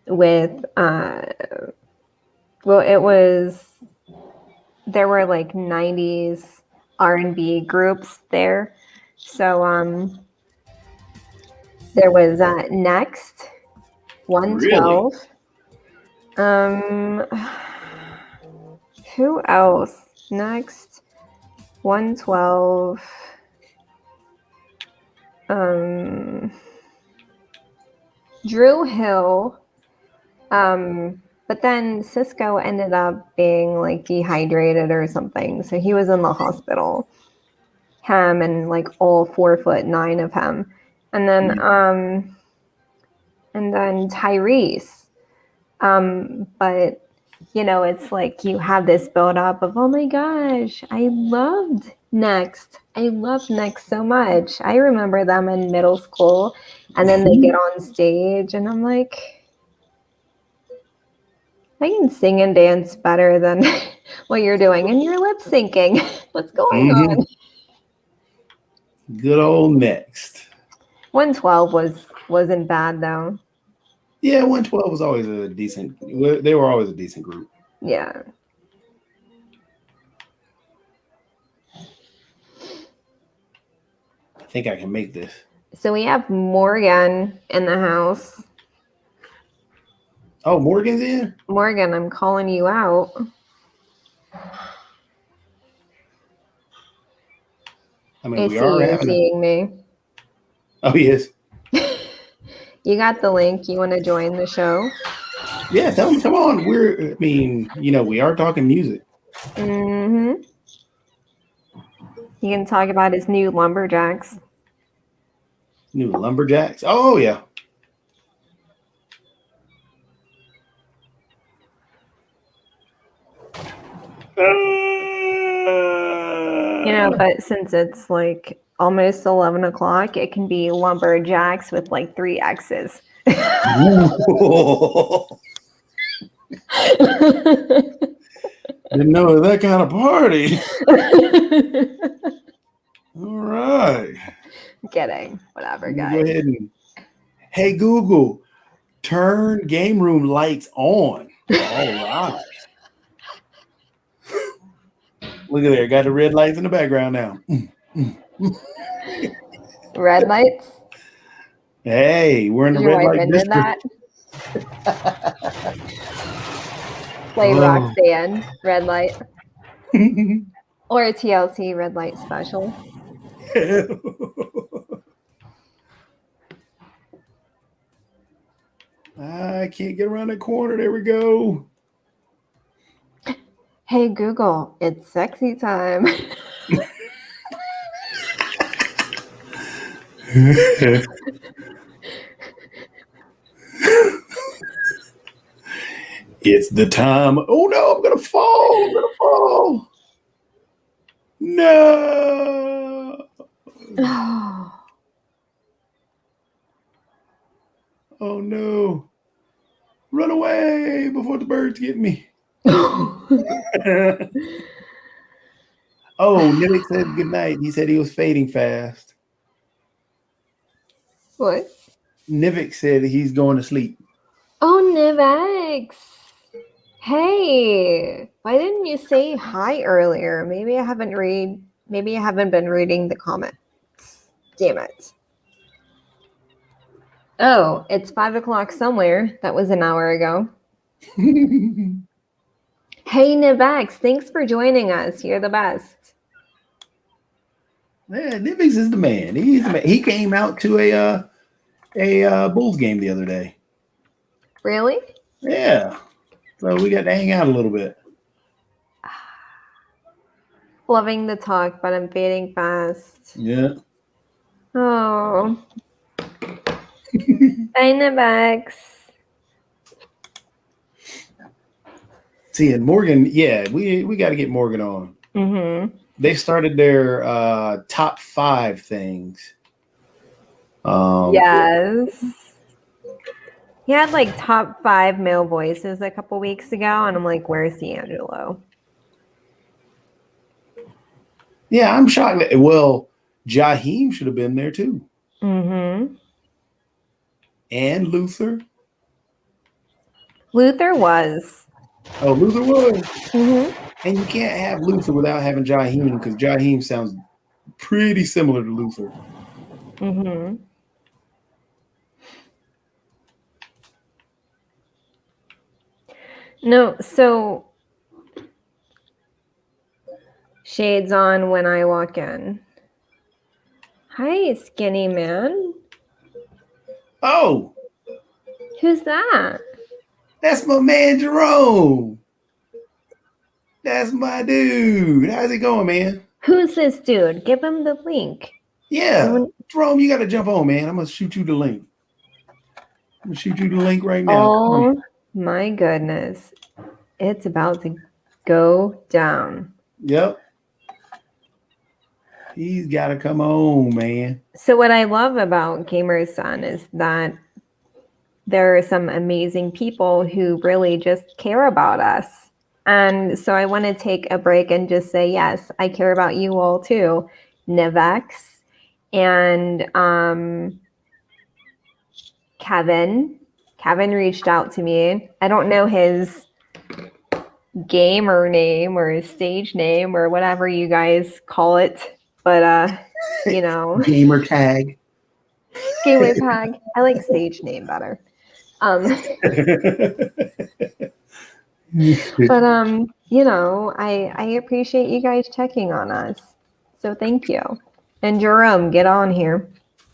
Speaker 1: with there were like 90s R&B groups there. So there was Next, 112. Really? Who else? Next, 112. Drew Hill. But then Cisco ended up being like dehydrated or something. So he was in the hospital. Him and like all 4'9" of him. And then Tyrese. But you know, it's like you have this build up of, oh my gosh, I loved Next. I loved Next so much. I remember them in middle school, and then they get on stage and I'm like, I can sing and dance better than what you're doing, and you're lip syncing. What's going on?
Speaker 2: Good old Next.
Speaker 1: 112 wasn't bad though.
Speaker 2: Yeah, 112 was always a decent. They were always a decent group.
Speaker 1: Yeah.
Speaker 2: I think I can make this.
Speaker 1: So we have Morgan in the house.
Speaker 2: Oh, Morgan's in?
Speaker 1: Morgan, I'm calling you out.
Speaker 2: I mean,
Speaker 1: I
Speaker 2: we
Speaker 1: see
Speaker 2: are
Speaker 1: you seeing me.
Speaker 2: Oh, he is.
Speaker 1: You got the link. You want to join the show?
Speaker 2: Yeah, tell him, come on. We are talking music.
Speaker 1: Mm-hmm. You can talk about his new Lumberjacks.
Speaker 2: New Lumberjacks? Oh, yeah.
Speaker 1: You know, but since it's like almost 11 o'clock, it can be Lumberjacks with like 3 X's.
Speaker 2: Didn't know that kind of party. All right.
Speaker 1: Kidding. Whatever,
Speaker 2: Go
Speaker 1: guys.
Speaker 2: ahead and, hey, Google, turn game room lights on. All right. Look at there. Got the red lights in the background now.
Speaker 1: Red lights?
Speaker 2: Hey, we're in the red light district.
Speaker 1: That? Play Roxanne, red light. Or a TLC red light special.
Speaker 2: I can't get around the corner. There we go.
Speaker 1: Hey, Google, it's sexy time.
Speaker 2: It's the time. Oh no, I'm gonna fall. No. Oh no. Run away before the birds get me. Oh, Nivik said good night. He said he was fading fast.
Speaker 1: What?
Speaker 2: Nivik said he's going to sleep.
Speaker 1: Oh, Nivix. Hey, why didn't you say hi earlier? Maybe I haven't been reading the comments. Damn it. Oh, it's 5 o'clock somewhere. That was an hour ago. Hey, Nivex, thanks for joining us. You're the best.
Speaker 2: Yeah, Nivix is the man. He's the man. He came out to a Bulls game the other day.
Speaker 1: Really?
Speaker 2: Yeah. So we got to hang out a little bit.
Speaker 1: Loving the talk, but I'm fading fast.
Speaker 2: Yeah.
Speaker 1: Oh. Bye, Nivex.
Speaker 2: See, and Morgan, yeah, we got to get Morgan on.
Speaker 1: Mm-hmm.
Speaker 2: They started their top 5 things.
Speaker 1: Yes. He had like top 5 male voices a couple weeks ago, and I'm like, where's D'Angelo?
Speaker 2: Yeah, I'm shocked. Well, Jaheim should have been there too.
Speaker 1: Mm-hmm.
Speaker 2: And Luther.
Speaker 1: Luther was.
Speaker 2: Oh, Luther was.
Speaker 1: Mm-hmm.
Speaker 2: And you can't have Luther without having Jaheim because Jaheim sounds pretty similar to Luther.
Speaker 1: Mm-hmm. No, so shades on when I walk in. Hi, skinny man.
Speaker 2: Oh,
Speaker 1: Who's that?
Speaker 2: that's my man Jerome. That's my dude. How's it going, man?
Speaker 1: Who's this dude? Give him the link.
Speaker 2: Yeah, Jerome, you got to jump on, man. I'm gonna shoot you the link. I'm gonna shoot you the link right now.
Speaker 1: Oh my goodness. It's about to go down.
Speaker 2: Yep. He's got to come on, man.
Speaker 1: So what I love about Gamer's Son is that there are some amazing people who really just care about us. And so I want to take a break and just say, yes, I care about you all too. Nivex and Kevin. Kevin reached out to me. I don't know his gamer name or his stage name or whatever you guys call it, but you know,
Speaker 2: Gamer tag.
Speaker 1: gamer tag. I like stage name better. But you know, I appreciate you guys checking on us. So thank you. And Jerome, get on here.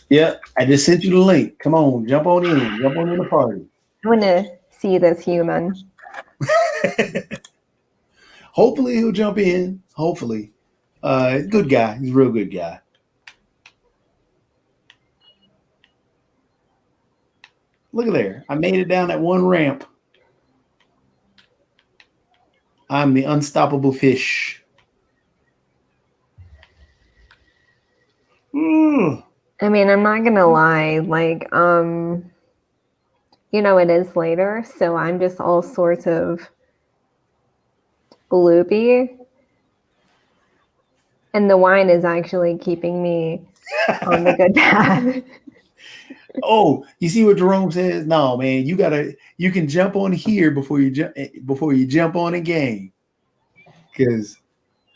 Speaker 2: Yeah, I just sent you the link. Come on, jump on in the party.
Speaker 1: I want to see this human.
Speaker 2: Hopefully he'll jump in. Hopefully. Good guy. He's a real good guy. Look at there. I made it down that one ramp. I'm the unstoppable fish. Mm.
Speaker 1: I mean, I'm not gonna lie, like, you know, it is later, so I'm just all sorts of loopy. And the wine is actually keeping me on the good path.
Speaker 2: Oh, you see what Jerome says? No, man, you can jump on here before you jump on a game. Because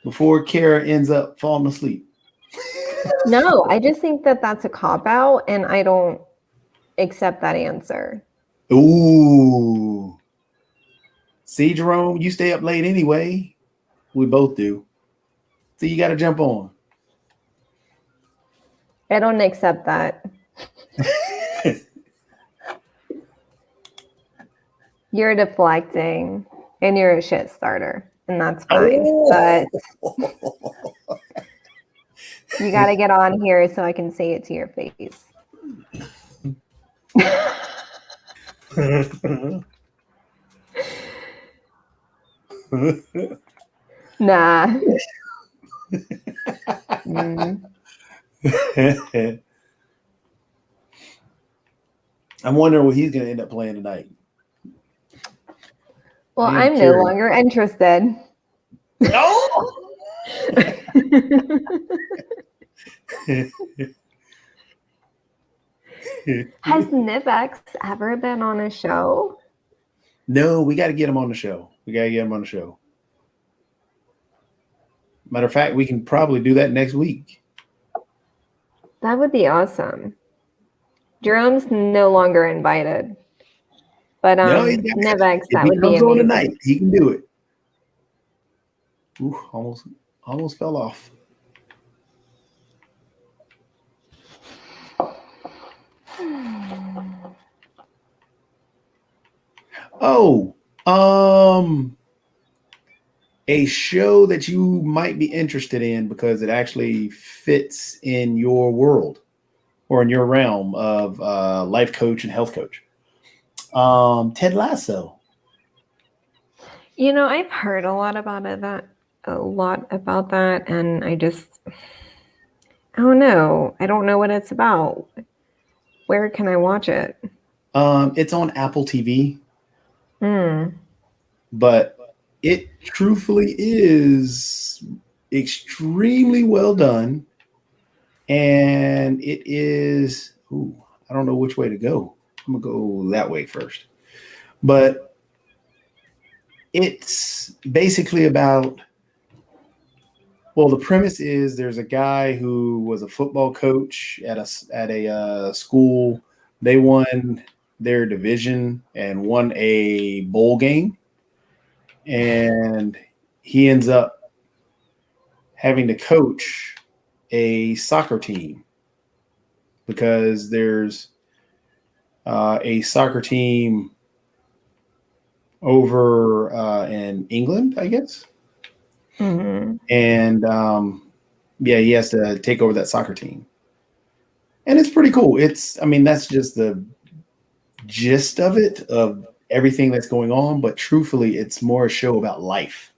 Speaker 2: before Kara ends up falling asleep.
Speaker 1: No, I just think that that's a cop-out, and I don't accept that answer.
Speaker 2: Ooh. See, Jerome, you stay up late anyway. We both do. So you got to jump on.
Speaker 1: I don't accept that. You're deflecting, and you're a shit starter, and that's fine. But you got to get on here so I can say it to your face. Nah.
Speaker 2: I'm wondering what he's going to end up playing tonight.
Speaker 1: Well,
Speaker 2: I'm
Speaker 1: I'm no
Speaker 2: curious.
Speaker 1: longer interested.
Speaker 2: No.
Speaker 1: Has Nivex ever been on a show?
Speaker 2: No, we got to get him on the show. Matter of fact, we can probably do that next week.
Speaker 1: That would be awesome. Jerome's no longer invited. But
Speaker 2: No,
Speaker 1: Nivex,
Speaker 2: if
Speaker 1: that
Speaker 2: he
Speaker 1: would be
Speaker 2: comes on
Speaker 1: amazing.
Speaker 2: tonight, he can do it. Ooh, almost fell off. Oh, a show that you might be interested in because it actually fits in your world or in your realm of life coach and health coach. Ted Lasso.
Speaker 1: You know, I've heard a lot about that, and I don't know. I don't know what it's about. Where can I watch it?
Speaker 2: It's on Apple TV. But it truthfully is extremely well done. And it is, I don't know which way to go. I'm going to go that way first. But it's basically about, well, the premise is there's a guy who was a football coach at a school. They won their division and won a bowl game. And he ends up having to coach a soccer team because there's a soccer team over in England, I guess.
Speaker 1: Mm-hmm.
Speaker 2: And he has to take over that soccer team. And it's pretty cool. That's just the gist of it, of everything that's going on, but truthfully, it's more a show about life.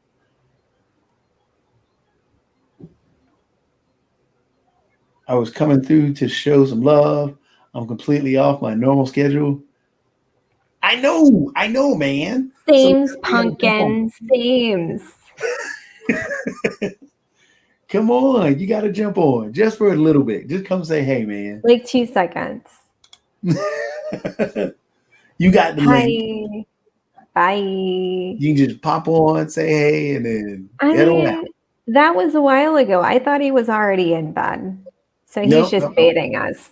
Speaker 2: I was coming through to show some love. I'm completely off my normal schedule. I know, man.
Speaker 1: Sames, pumpkin, sames.
Speaker 2: Come on, you got to jump on just for a little bit. Just come say, hey, man.
Speaker 1: Like 2 seconds.
Speaker 2: You got the
Speaker 1: Hi.
Speaker 2: link.
Speaker 1: Bye.
Speaker 2: You can just pop on, say hey, and then head on out.
Speaker 1: That was a while ago. I thought he was already in bed. So he's just baiting us.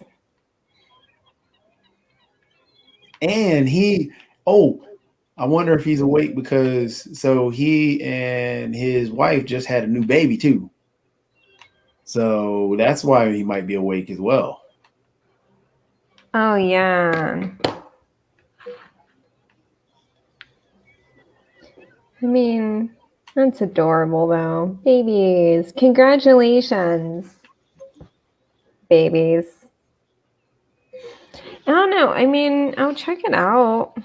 Speaker 2: And I wonder if he's awake because he and his wife just had a new baby too. So that's why he might be awake as well.
Speaker 1: Oh, yeah. I mean, that's adorable, though. Babies. Congratulations, babies. I don't know. I mean, I'll check it out.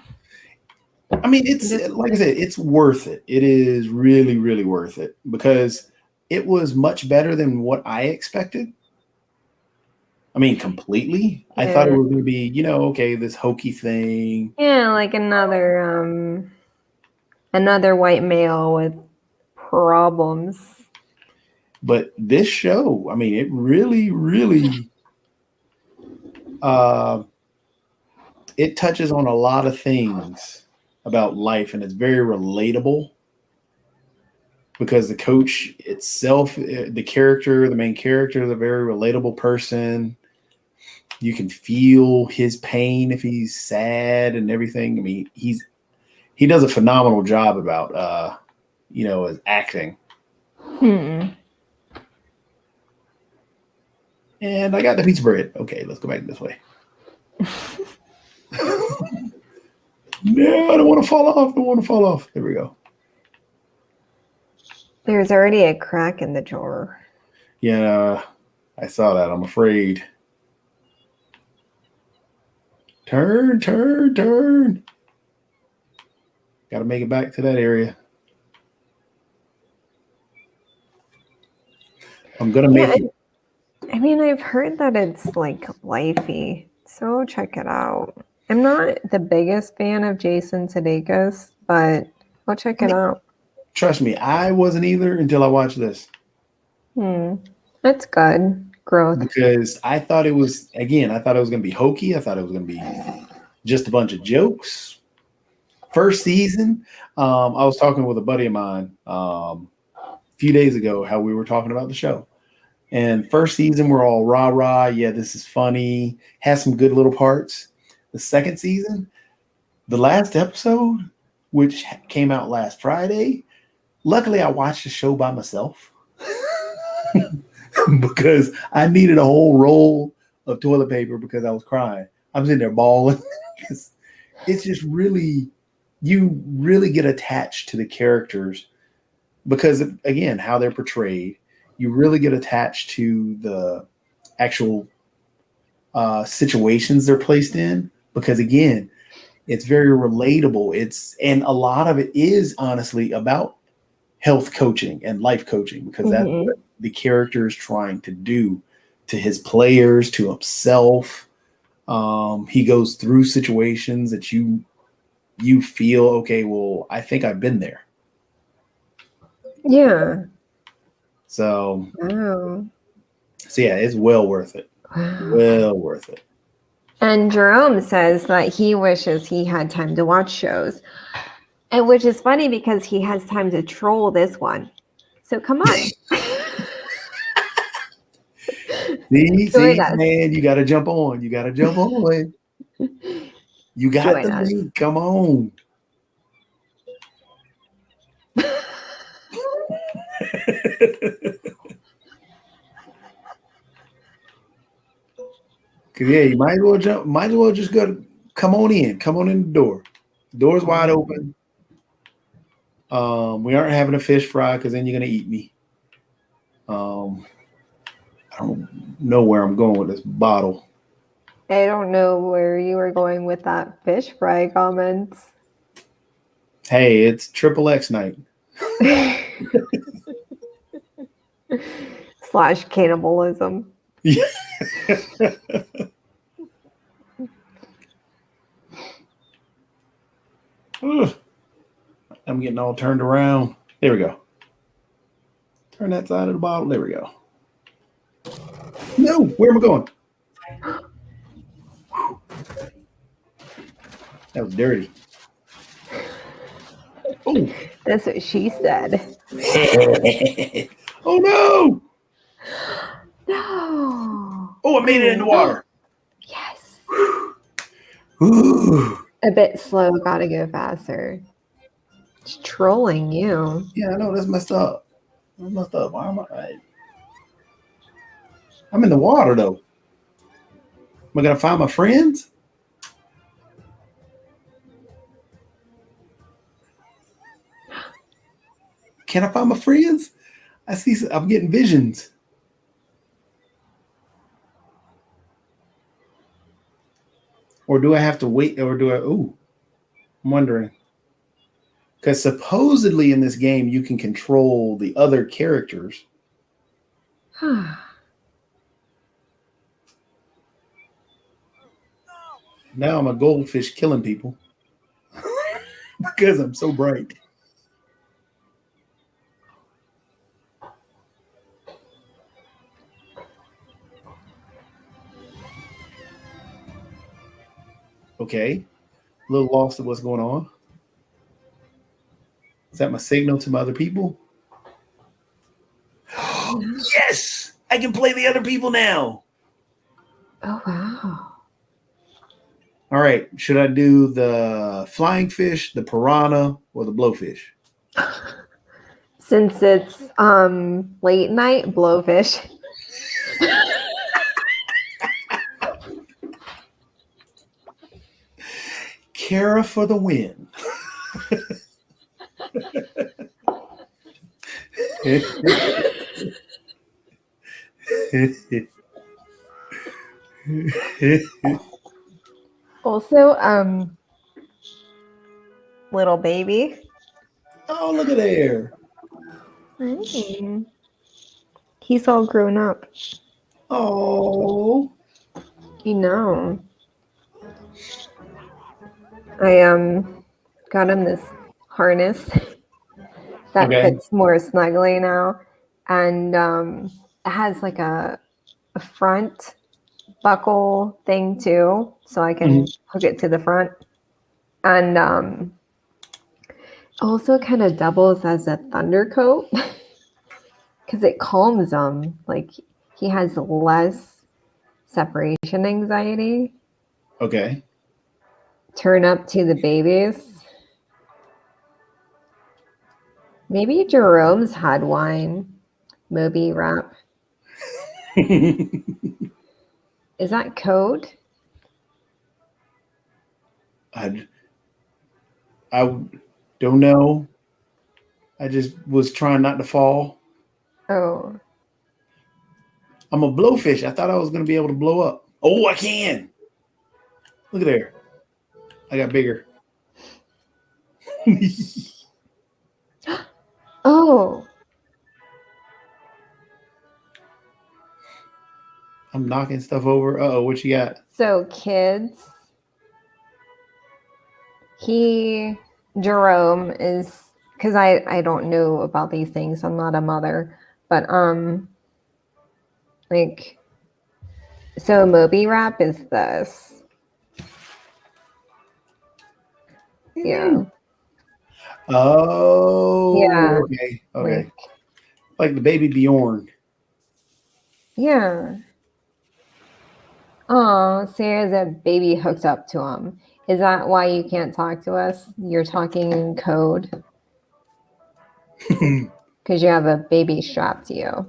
Speaker 2: I mean, it's like I said, it's worth it. It is really, really worth it because it was much better than what I expected. I mean, completely. Yeah. I thought it was going to be, this hokey thing.
Speaker 1: Yeah, like another white male with problems.
Speaker 2: But this show, I mean, it really, really, it touches on a lot of things about life, and it's very relatable because the coach itself, the main character is a very relatable person. You can feel his pain if he's sad and everything. I mean, he does a phenomenal job about, his acting. And I got the pizza bread. Okay, let's go back this way. No, I don't want to fall off. There we go.
Speaker 1: There's already a crack in the drawer.
Speaker 2: Yeah, I saw that. I'm afraid. Turn. Got to make it back to that area. I'm going to make it.
Speaker 1: I mean, I've heard that it's like lifey, so check it out. I'm not the biggest fan of Jason Sudeikis, but I'll check it out.
Speaker 2: Trust me, I wasn't either until I watched this.
Speaker 1: That's good. Growth.
Speaker 2: Because I thought it was going to be hokey. I thought it was going to be just a bunch of jokes. First season, I was talking with a buddy of mine a few days ago how we were talking about the show. And first season, we're all rah-rah. Yeah, this is funny. Has some good little parts. The second season, the last episode, which came out last Friday, Luckily, I watched the show by myself because I needed a whole roll of toilet paper because I was crying. I'm sitting there bawling. It's just really, you really get attached to the characters because of, again, how they're portrayed. You really get attached to the actual situations they're placed in because, again, it's very relatable. And a lot of it is honestly about health coaching and life coaching because that's what the character is trying to do to his players, to himself. He goes through situations that you feel, okay, well, I think I've been there.
Speaker 1: Yeah.
Speaker 2: So,
Speaker 1: Wow.
Speaker 2: so yeah, it's well worth it.
Speaker 1: Wow.
Speaker 2: Well worth it.
Speaker 1: And Jerome says that he wishes he had time to watch shows. And which is funny because he has time to troll this one. So come on.
Speaker 2: See, man, you got to jump on. You got to jump on. You got
Speaker 1: Join
Speaker 2: the
Speaker 1: us.
Speaker 2: link. Come on. Cause yeah, you might as well jump. Might as well just go. Come on in. Come on in the door. Door's wide open. We aren't having a fish fry because then you're gonna eat me. I don't know where I'm going with this bottle.
Speaker 1: I don't know where you were going with that fish fry comments.
Speaker 2: Hey, it's XXX night.
Speaker 1: / cannibalism.
Speaker 2: Yeah. I'm getting all turned around. There we go. Turn that side of the bottle. There we go. No, where am I going? That was dirty. Oh.
Speaker 1: That's what she said.
Speaker 2: Oh no!
Speaker 1: No.
Speaker 2: Oh, I made it in the water.
Speaker 1: Yes.
Speaker 2: Ooh.
Speaker 1: A bit slow, gotta go faster. It's trolling you.
Speaker 2: Yeah, I know, that's messed up. That's messed up. Why am I'm in the water though. Am I gonna find my friends? Can I find my friends? I'm getting visions. Or do I have to wait? Or do I'm wondering. Because supposedly in this game, you can control the other characters. Now I'm a goldfish killing people. Because I'm so bright. Okay. A little lost at what's going on. Is that my signal to my other people? Yes! I can play the other people now.
Speaker 1: Oh, wow.
Speaker 2: All right. Should I do the flying fish, the piranha, or the blowfish?
Speaker 1: Since it's late night, blowfish.
Speaker 2: Kara for the win.
Speaker 1: Also, little baby.
Speaker 2: Oh, look at there.
Speaker 1: Hey. He's all grown up.
Speaker 2: Oh.
Speaker 1: You know. I got him this harness that fits more snugly now. And it has like a front buckle thing too, so I can hook it to the front. And also kind of doubles as a thunder coat because it calms him. Like he has less separation anxiety.
Speaker 2: Okay.
Speaker 1: Turn up to the babies. Maybe Jerome's had wine. Moby rap. Is that code?
Speaker 2: I don't know. I just was trying not to fall.
Speaker 1: Oh.
Speaker 2: I'm a blowfish. I thought I was going to be able to blow up. Oh, I can. Look at there. I got bigger.
Speaker 1: Oh.
Speaker 2: I'm knocking stuff over. Uh-oh, what you got?
Speaker 1: So kids. Jerome is, because I don't know about these things. I'm not a mother. But like, so Moby rap is this. Yeah.
Speaker 2: Oh,
Speaker 1: Yeah.
Speaker 2: okay. Like the baby Bjorn.
Speaker 1: Yeah. Oh, Sarah's a baby hooked up to him. Is that why you can't talk to us? You're talking in code because you have a baby strapped to you.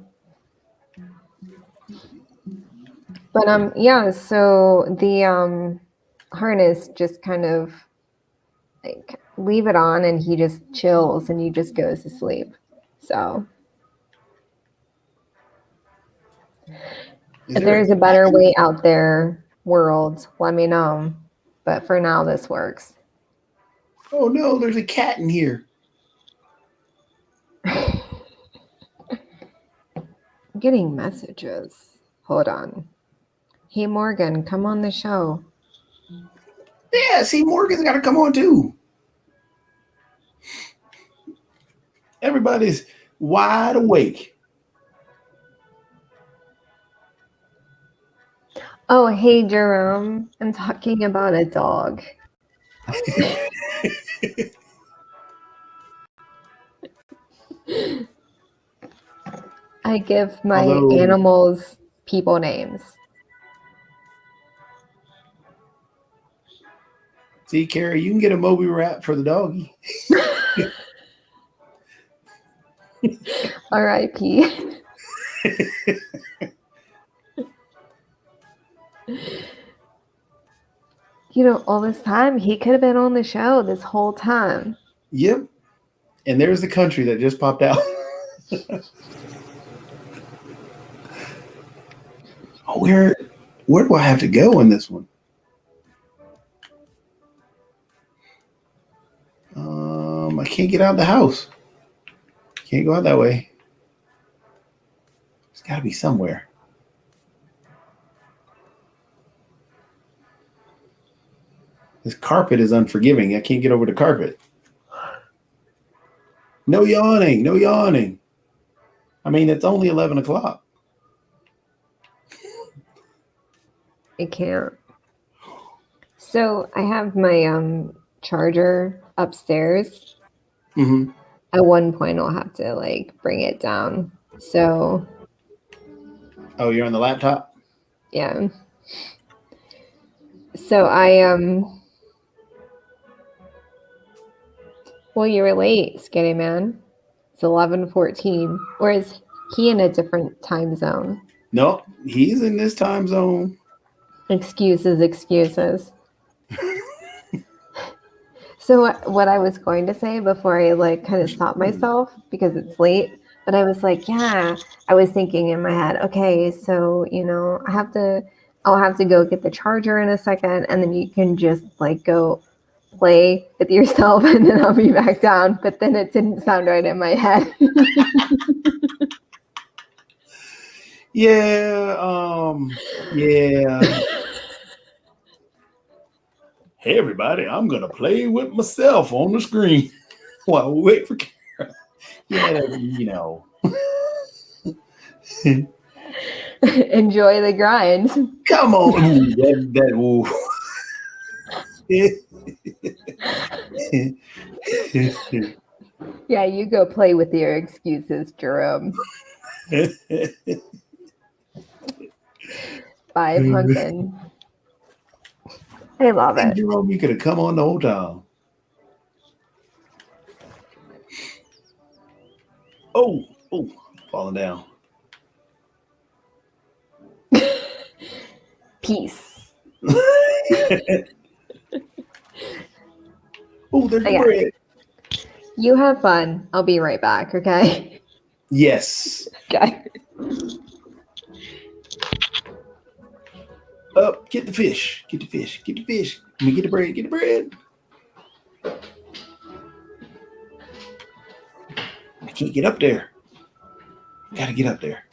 Speaker 1: But yeah, so the harness just kind of like leave it on and he just chills and he just goes to sleep. So if there's a better way out there, world, let me know. But for now, this works.
Speaker 2: Oh no, there's a cat in here.
Speaker 1: I'm getting messages. Hold on. Hey, Morgan, come on the show.
Speaker 2: Yeah, see, Morgan's got to come on too. Everybody's wide awake.
Speaker 1: Oh, hey, Jerome. I'm talking about a dog. I give my animals people names.
Speaker 2: See, Carrie, you can get a Moby rap for the doggy.
Speaker 1: R.I.P. You know, all this time, he could have been on the show this whole time.
Speaker 2: Yep. And there's the country that just popped out. Oh, where do I have to go in this one? I can't get out of the house. Can't go out that way. It's got to be somewhere. This carpet is unforgiving. I can't get over the carpet. No yawning. No yawning. I mean, it's only 11 o'clock.
Speaker 1: I can't. So I have my charger upstairs.
Speaker 2: Mm-hmm.
Speaker 1: At one point, I'll have to like bring it down. So.
Speaker 2: Oh, you're on the laptop?
Speaker 1: Yeah. So well, you were late, Skinny Man. It's 11:14. Or is he in a different time zone?
Speaker 2: No, he's in this time zone.
Speaker 1: Excuses. So what I was going to say before I like kind of stopped myself because it's late, but I was like, yeah, I was thinking in my head, okay, so you know, I'll have to go get the charger in a second, and then you can just like go play with yourself, and then I'll be back down. But then it didn't sound right in my head.
Speaker 2: Yeah. Hey, everybody, I'm going to play with myself on the screen while we wait for Kara. Yeah, you know.
Speaker 1: Enjoy the grind.
Speaker 2: Come on. Ooh.
Speaker 1: Yeah, you go play with your excuses, Jerome. Bye, Pumpkin. I love it.
Speaker 2: Jerome, you could have come on the whole time. Oh, falling down.
Speaker 1: Peace.
Speaker 2: Oh, there's the
Speaker 1: Okay.
Speaker 2: bread.
Speaker 1: You have fun. I'll be right back, okay?
Speaker 2: Yes.
Speaker 1: Okay.
Speaker 2: Up, get the fish. Get the fish. Get the fish. Let me get the bread. Get the bread. I can't get up there. Gotta get up there.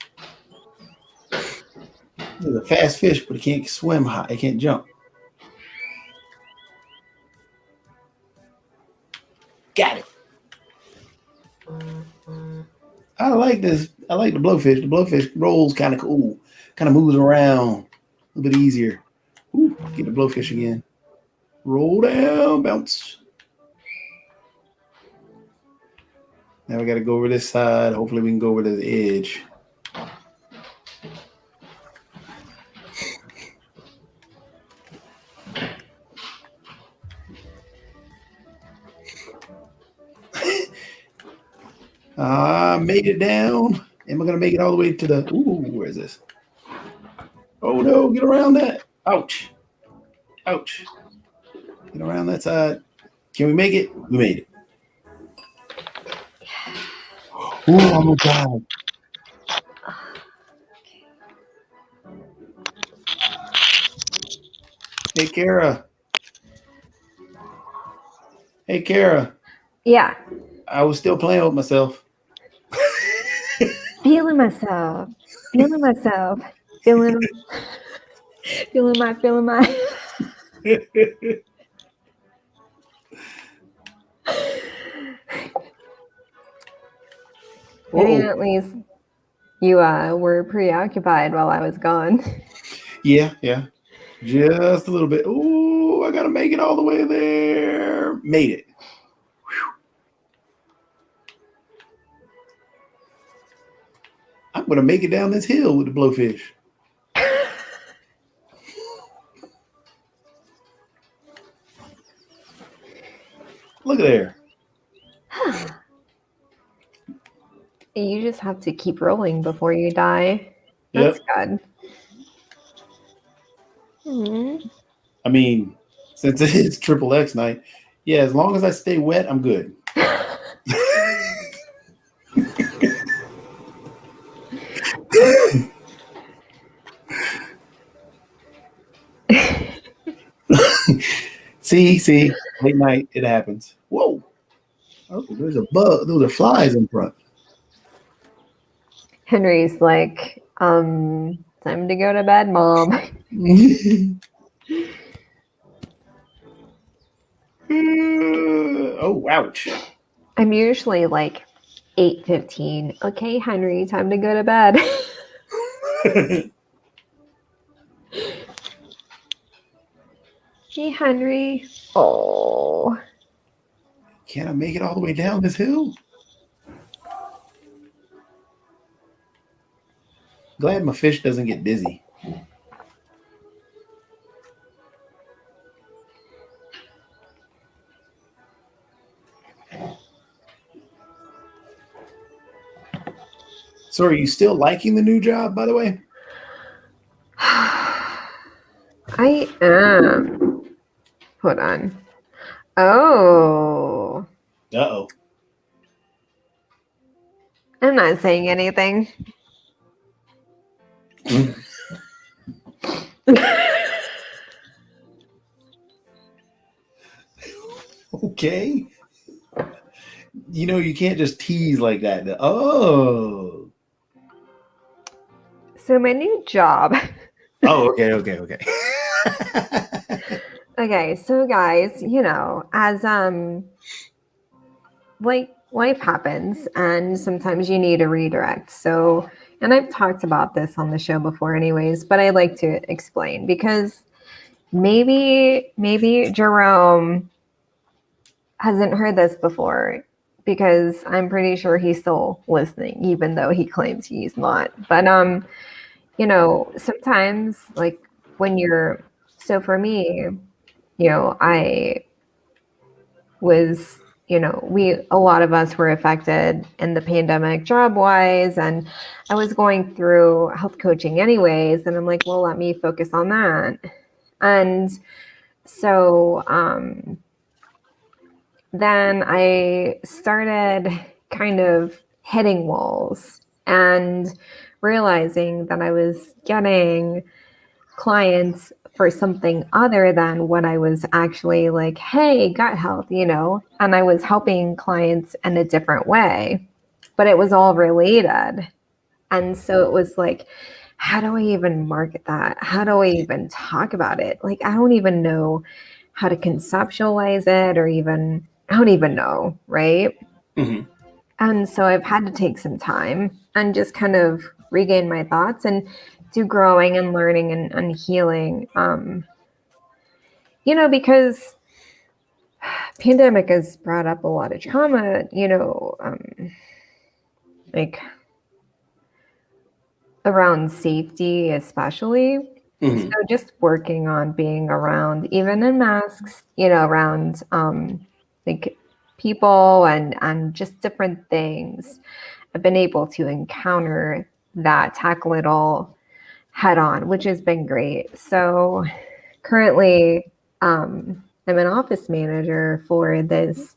Speaker 2: There's a fast fish, but it can't swim high. It can't jump. Got it. I like this. I like the blowfish. The blowfish rolls kind of cool. Kind of moves around a little bit easier. Ooh, get the blowfish again. Roll down, bounce. Now we got to go over this side. Hopefully we can go over to the edge. Made it down. Am I going to make it all the way to the... Ooh, where is this? Oh, no. Get around that. Ouch. Ouch. Get around that side. Can we make it? We made it. Ooh, I'm going to die. Hey, Kara. Hey, Kara.
Speaker 1: Yeah.
Speaker 2: I was still playing with myself.
Speaker 1: Feeling myself. Feeling myself. Feeling my. I mean, at least you were preoccupied while I was gone.
Speaker 2: Yeah. Just a little bit. Ooh, I gotta make it all the way there. Made it. Whew. I'm gonna make it down this hill with the blowfish. Look at there.
Speaker 1: You just have to keep rolling before you die. That's good.
Speaker 2: I mean, since it is triple X night, yeah, as long as I stay wet, I'm good. See, late night, it happens. Whoa. Oh, there's a bug. Those are flies in front.
Speaker 1: Henry's like, time to go to bed, Mom.
Speaker 2: Oh, ouch.
Speaker 1: I'm usually like 8:15. Okay, Henry, time to go to bed. Hey, Henry. Oh.
Speaker 2: Can I make it all the way down this hill? Glad my fish doesn't get dizzy. So are you still liking the new job, by the way?
Speaker 1: I am. Hold on. Oh.
Speaker 2: Uh-oh.
Speaker 1: I'm not saying anything.
Speaker 2: Okay. You know, you can't just tease like that. Oh.
Speaker 1: So my new job.
Speaker 2: Oh, okay.
Speaker 1: Okay, so guys, you know, as like life happens and sometimes you need a redirect. So, and I've talked about this on the show before anyways, but I like to explain because maybe Jerome hasn't heard this before because I'm pretty sure he's still listening even though he claims he's not. But you know, sometimes like when so for me, you know, I was a lot of us were affected in the pandemic job wise, and I was going through health coaching anyways, and I'm like, well, let me focus on that. And so then I started kind of hitting walls and realizing that I was getting clients for something other than what I was actually like, hey, gut health, and I was helping clients in a different way, but it was all related. And so it was like, how do I even market that? How do I even talk about it? Like, I don't even know how to conceptualize it, or I don't even know, right?
Speaker 2: Mm-hmm.
Speaker 1: And so I've had to take some time and just kind of regain my thoughts and do growing and learning and healing. Because pandemic has brought up a lot of trauma, like around safety, especially.
Speaker 2: Mm-hmm.
Speaker 1: So just working on being around, even in masks, around like people and just different things. I've been able to encounter that, tackle it all head on, which has been great. So currently, I'm an office manager for this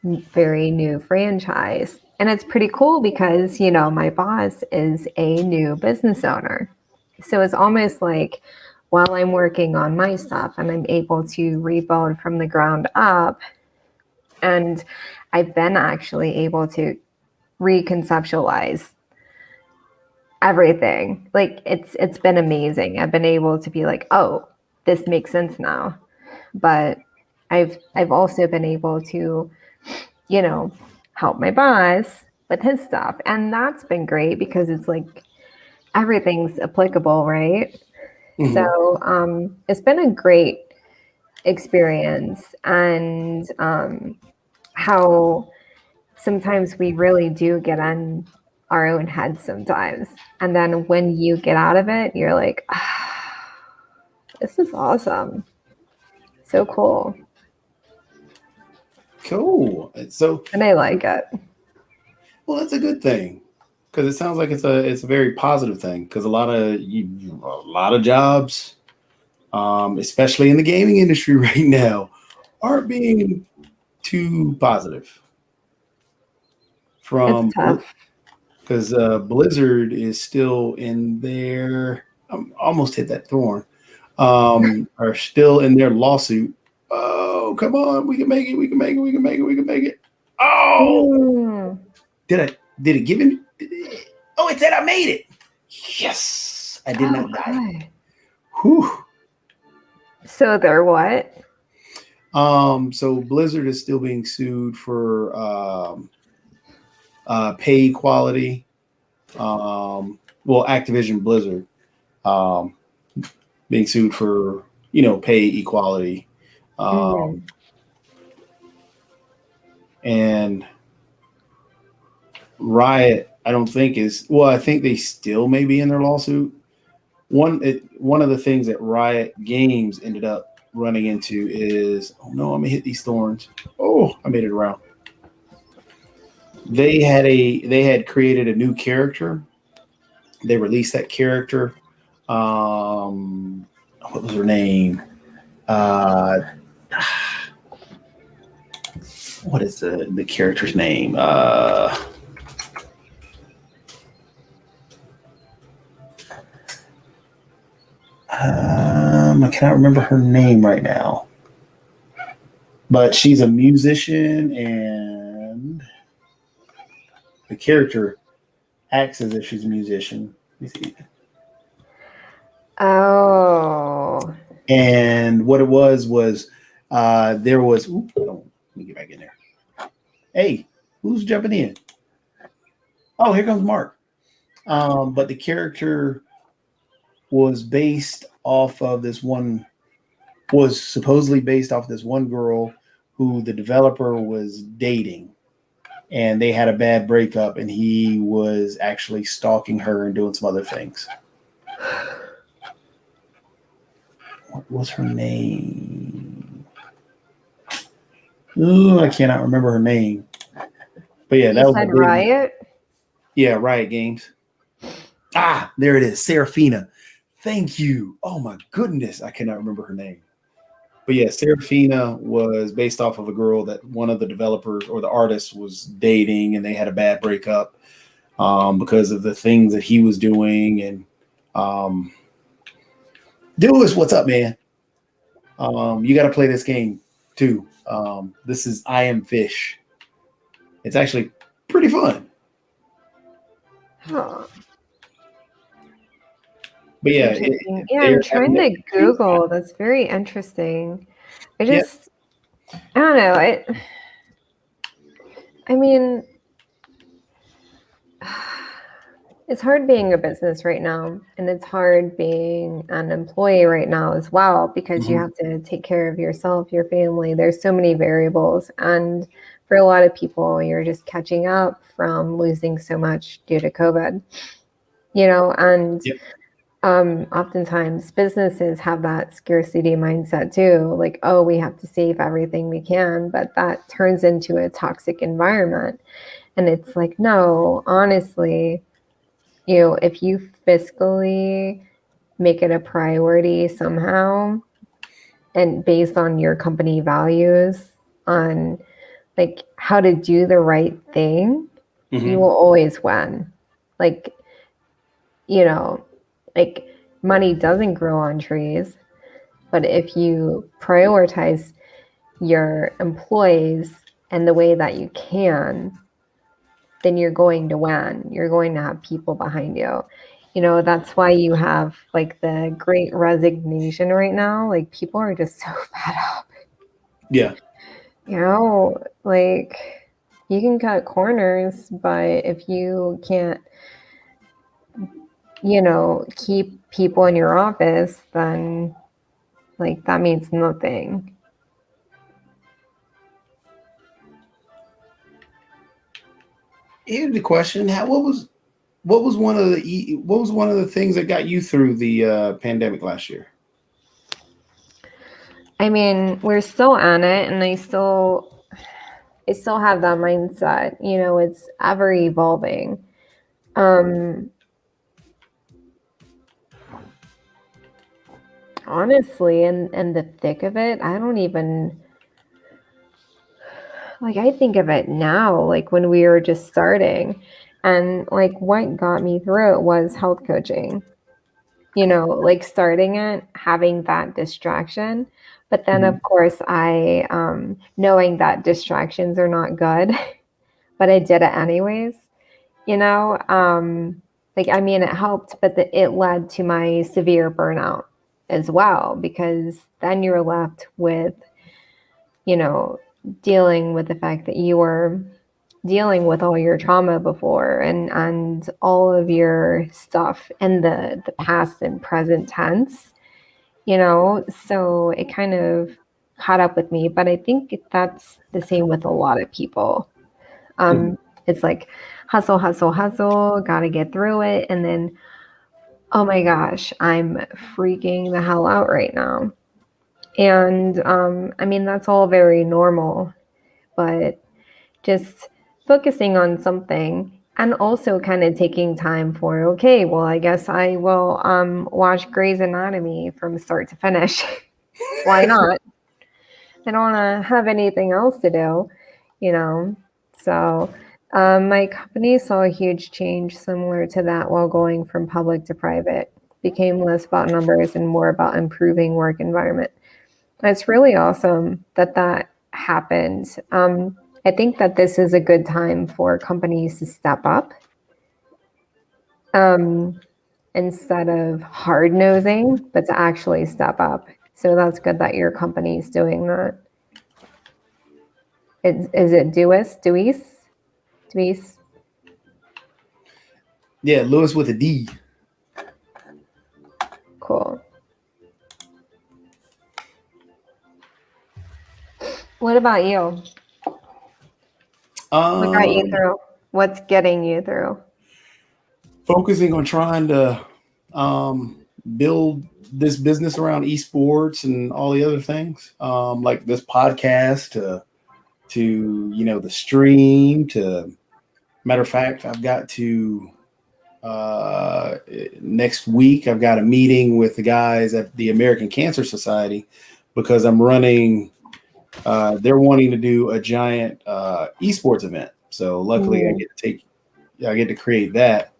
Speaker 1: very new franchise. And it's pretty cool because, my boss is a new business owner. So it's almost like while I'm working on my stuff and I'm able to rebuild from the ground up, and I've been actually able to reconceptualize everything. Like it's been amazing. I've been able to be like, oh, this makes sense now. But I've also been able to, help my boss with his stuff. And that's been great because it's like everything's applicable, right?
Speaker 2: Mm-hmm.
Speaker 1: So it's been a great experience. And how sometimes we really do get on our own heads sometimes. And then when you get out of it, you're like, this is awesome. So cool.
Speaker 2: Cool. So,
Speaker 1: And I like it.
Speaker 2: well, that's a good thing, because it sounds like it's a very positive thing. Because a lot of jobs, especially in the gaming industry right now, aren't being too positive.
Speaker 1: It's tough.
Speaker 2: Because Blizzard is still in their almost hit that thorn. Are still in their lawsuit. Oh, come on, we can make it. We can make it. We can make it. We can make it. Oh, did it give him? Oh, it said I made it. Yes, I did not die. Whew.
Speaker 1: So they're what?
Speaker 2: So Blizzard is still being sued for pay equality. Well, Activision Blizzard being sued for pay equality. And Riot, I don't think I think they still may be in their lawsuit. One of the things that Riot Games ended up running into is, oh no, I'm gonna hit these thorns. Oh, I made it around. They had created a new character. They released that character. What was her name? What is the character's name? I cannot remember her name right now, but she's a musician, and the character acts as if she's a musician. Let me see.
Speaker 1: Oh.
Speaker 2: And what it was there was. Let me get back in there. Hey, who's jumping in? Oh, here comes Mark. But the character was supposedly based off this one girl who the developer was dating, and they had a bad breakup, and he was actually stalking her and doing some other things. What was her name? Ooh, I cannot remember her name. But yeah, that
Speaker 1: You
Speaker 2: was a
Speaker 1: said
Speaker 2: big one.
Speaker 1: Riot?
Speaker 2: Yeah, Riot Games. Ah, there it is. Serafina. Thank you. Oh my goodness. I cannot remember her name. But yeah, Serafina was based off of a girl that one of the developers or the artists was dating, and they had a bad breakup because of the things that he was doing. And Dewis, what's up, man? You got to play this game too. This is I Am Fish. It's actually pretty fun.
Speaker 1: Huh.
Speaker 2: But yeah,
Speaker 1: Interesting. Yeah, I'm trying to Google. That's very interesting. I just, I don't know. I mean, it's hard being a business right now, and it's hard being an employee right now as well, because you have to take care of yourself, your family. There's so many variables, and for a lot of people, you're just catching up from losing so much due to COVID, and oftentimes businesses have that scarcity mindset too, like, oh, we have to save everything we can, but that turns into a toxic environment. And it's like, no, honestly, if you fiscally make it a priority somehow, and based on your company values, on like how to do the right thing, you will always win. Like, like money doesn't grow on trees, but if you prioritize your employees and the way that you can, then you're going to win. You're going to have people behind you. That's why you have like the great resignation right now. Like, people are just so fed up.
Speaker 2: Yeah.
Speaker 1: Like, you can cut corners, but if you can't, keep people in your office, then like that means nothing.
Speaker 2: Here's the question: what was one of the things that got you through the pandemic last year?
Speaker 1: I mean, we're still on it, and I still have that mindset. It's ever evolving. Honestly, in the thick of it, I don't even, like, I think of it now, like when we were just starting, and like what got me through it was health coaching. Like starting it, having that distraction, but then of course I, knowing that distractions are not good, but I did it anyways. Like, I mean, it helped, but it led to my severe burnout as well, because then you're left with, dealing with the fact that you were dealing with all your trauma before, and all of your stuff in the past and present tense, so it kind of caught up with me. But I think that's the same with a lot of people. It's like hustle, hustle, hustle, gotta get through it, and then, oh my gosh, I'm freaking the hell out right now. And I mean, that's all very normal, but just focusing on something, and also kind of taking time for, okay, well, I guess I will watch Grey's Anatomy from start to finish. Why not? I don't want to have anything else to do, So my company saw a huge change similar to that while going from public to private. Became less about numbers and more about improving work environment. It's really awesome that happened. I think that this is a good time for companies to step up, instead of hard nosing, but to actually step up. So that's good that your company is doing that. Is it Deweese?
Speaker 2: Yeah, Lewis with a D.
Speaker 1: Cool. What about you? What got you through? What's getting you through?
Speaker 2: Focusing on trying to build this business around esports and all the other things, like this podcast, to to, the stream to, matter of fact, I've got to, next week, I've got a meeting with the guys at the American Cancer Society because I'm running, they're wanting to do a giant esports event. So luckily I get to create that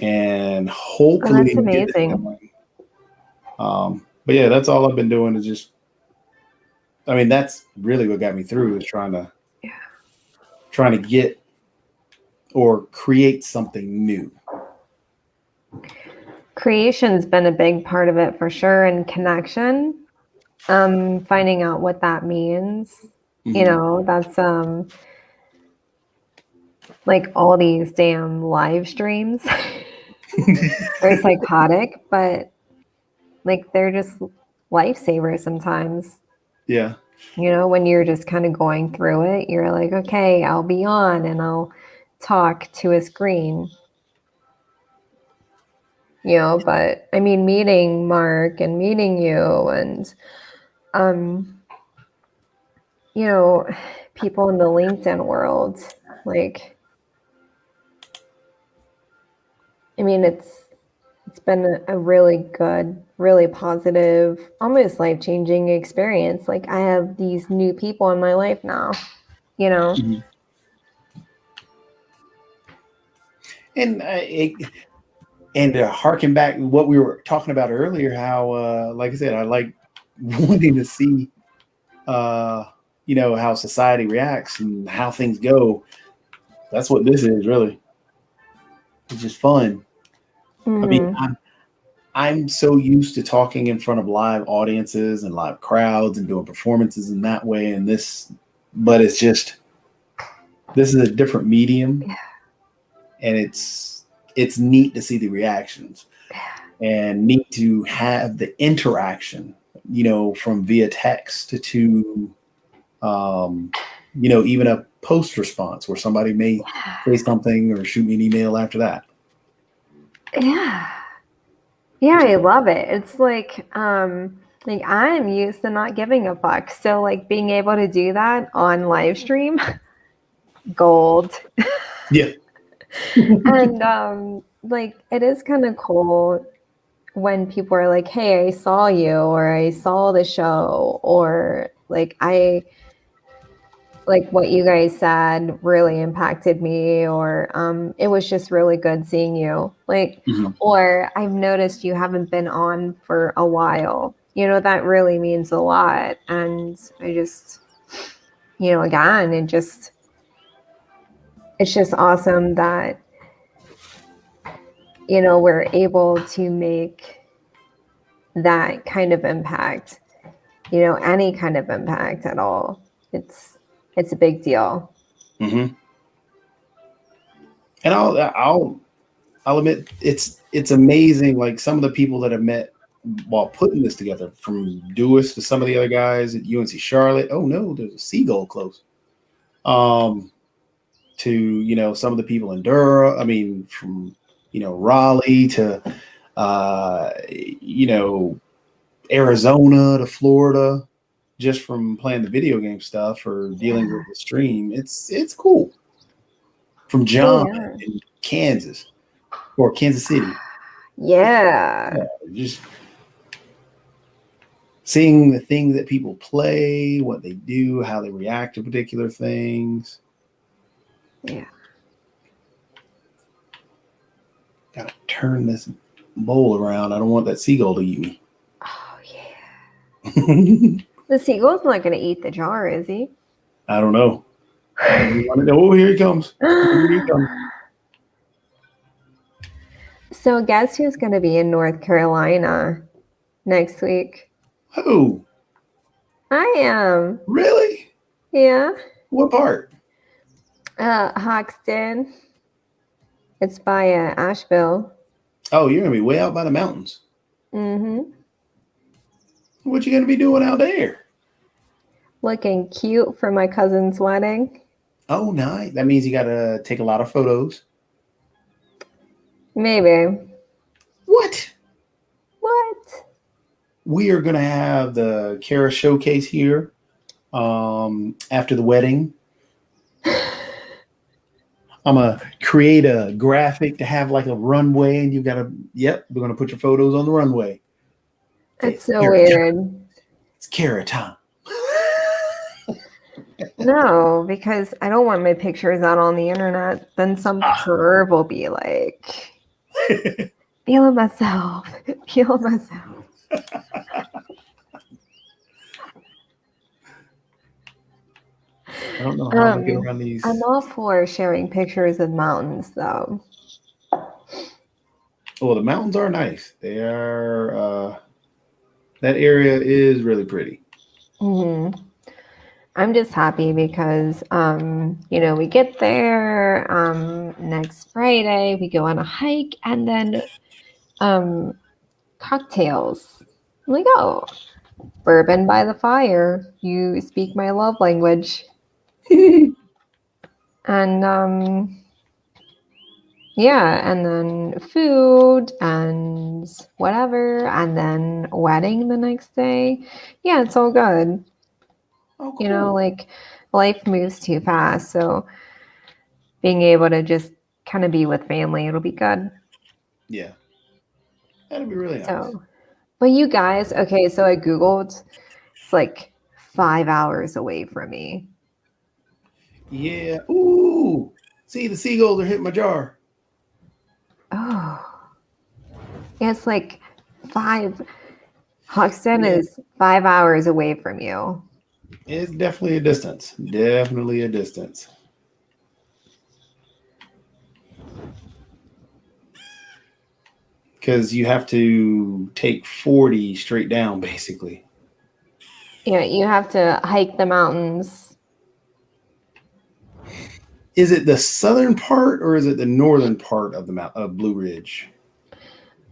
Speaker 2: and hopefully
Speaker 1: that's amazing.
Speaker 2: But yeah, that's all I've been doing is just, that's really what got me through is trying to get or create something new.
Speaker 1: Creation's been a big part of it for sure, and connection. Finding out what that means. That's like all these damn live streams. They're psychotic, but like they're just lifesavers sometimes.
Speaker 2: Yeah.
Speaker 1: When you're just kind of going through it, you're like, okay, I'll be on and I'll talk to a screen. But I mean, meeting Mark and meeting you and, people in the LinkedIn world, like, I mean, it's been a really good, really positive, almost life-changing experience. Like I have these new people in my life now,
Speaker 2: Mm-hmm. And to harken back to what we were talking about earlier, how, like I said, I like wanting to see, how society reacts and how things go. That's what this is really. It's just fun.
Speaker 1: Mm-hmm.
Speaker 2: I mean, I'm so used to talking in front of live audiences and live crowds and doing performances in that way. But it's just, this is a different medium, and it's neat to see the reactions and neat to have the interaction, from via text to, even a post response where somebody may say something or shoot me an email after that.
Speaker 1: Yeah, I love it. It's like I'm used to not giving a fuck. So like being able to do that on live stream, gold.
Speaker 2: Yeah.
Speaker 1: And like it is kind of cool when people are like, hey, I saw you, or I saw the show, or like what you guys said really impacted me, or it was just really good seeing you. Like, or I've noticed you haven't been on for a while. That really means a lot. And I just, again, it's just awesome that, we're able to make that kind of impact, any kind of impact at all. It's a big deal.
Speaker 2: Mm-hmm. And I'll admit it's amazing. Like some of the people that I've met while putting this together, from Dewis to some of the other guys at UNC Charlotte. Oh no, there's a seagull close. To some of the people in Durham. I mean, from Raleigh to Arizona to Florida, just from playing the video game stuff or dealing with the stream. It's cool. From John in Kansas or Kansas City.
Speaker 1: Yeah.
Speaker 2: Just seeing the things that people play, what they do, how they react to particular things.
Speaker 1: Yeah.
Speaker 2: Gotta turn this bowl around. I don't want that seagull to eat me.
Speaker 1: Oh yeah. The seagull's not going to eat the jar, is he?
Speaker 2: I don't know. Oh, here he comes. Here he comes.
Speaker 1: So guess who's going to be in North Carolina next week?
Speaker 2: Who?
Speaker 1: I am.
Speaker 2: Really?
Speaker 1: Yeah.
Speaker 2: What part?
Speaker 1: Hoxton. It's by Asheville.
Speaker 2: Oh, you're going to be way out by the mountains.
Speaker 1: Mm-hmm.
Speaker 2: What you going to be doing out there?
Speaker 1: Looking cute for my cousin's wedding.
Speaker 2: Oh, nice. That means you got to take a lot of photos.
Speaker 1: Maybe.
Speaker 2: What?
Speaker 1: What?
Speaker 2: We are going to have the Kara Showcase here After the wedding, I'm gonna create a graphic to have like a runway, and you gotta. Yep, we're gonna put your photos on the runway.
Speaker 1: It's so
Speaker 2: Carrot time.
Speaker 1: weird.
Speaker 2: It's carrot time.
Speaker 1: No, because I don't want my pictures out on the internet. Then some perv will be like, feeling myself, feeling myself.
Speaker 2: I don't know how to get around these.
Speaker 1: I'm all for sharing pictures of mountains, though.
Speaker 2: Oh, the mountains are nice. They are. That area is really pretty.
Speaker 1: Hmm. I'm just happy because, we get there next Friday, we go on a hike, and then cocktails. I'm like, oh, bourbon by the fire. You speak my love language. And and then food and whatever, and then wedding the next day. Yeah, it's all good.
Speaker 2: Oh, cool.
Speaker 1: Like life moves too fast, so being able to just kind of be with family, it'll be good.
Speaker 2: Yeah, that'd be really nice.
Speaker 1: So, but you guys, okay, so I Googled, it's like 5 hours away from me.
Speaker 2: Yeah. Ooh. See, the seagulls are hitting my jar.
Speaker 1: Oh. Yeah, it's like 5. Hoxton is 5 hours away from you.
Speaker 2: It's definitely a distance. Definitely a distance. Because you have to take 40 straight down, basically.
Speaker 1: Yeah, you have to hike the mountains.
Speaker 2: Is it the southern part or is it the northern part of the Blue Ridge?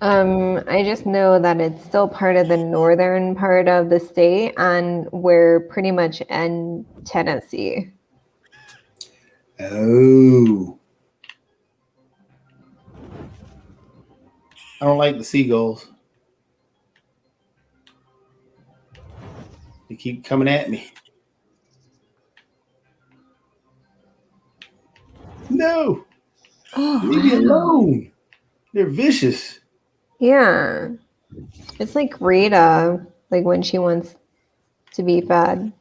Speaker 1: I just know that it's still part of the northern part of the state, and we're pretty much in Tennessee.
Speaker 2: Oh. I don't like the seagulls. They keep coming at me. No.
Speaker 1: Oh,
Speaker 2: Leave me alone. They're vicious.
Speaker 1: Yeah. It's like Rita, like when she wants to be fed.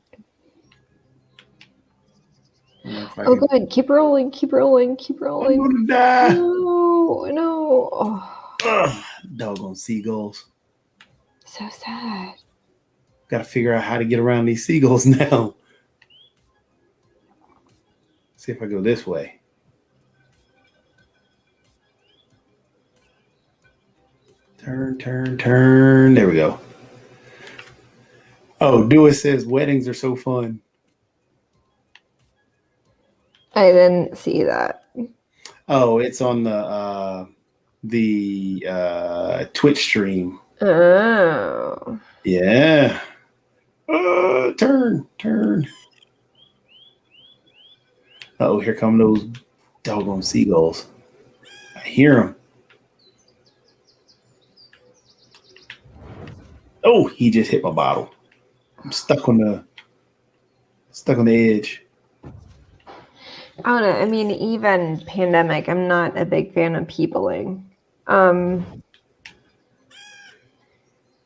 Speaker 1: Oh, good. Keep rolling, keep rolling, keep rolling.
Speaker 2: I'm gonna die.
Speaker 1: No. Oh.
Speaker 2: Ugh, doggone seagulls.
Speaker 1: So sad.
Speaker 2: Got to figure out how to get around these seagulls now. See if I go this way. Turn, turn, turn. There we go. Oh, Dewey says weddings are so fun.
Speaker 1: I didn't see that.
Speaker 2: Oh, it's on the Twitch stream.
Speaker 1: Oh.
Speaker 2: Yeah. Turn. Oh, here come those doggone seagulls. I hear them. Oh, he just hit my bottle. I'm stuck on the edge.
Speaker 1: I don't know. I mean, even pandemic, I'm not a big fan of peopling. But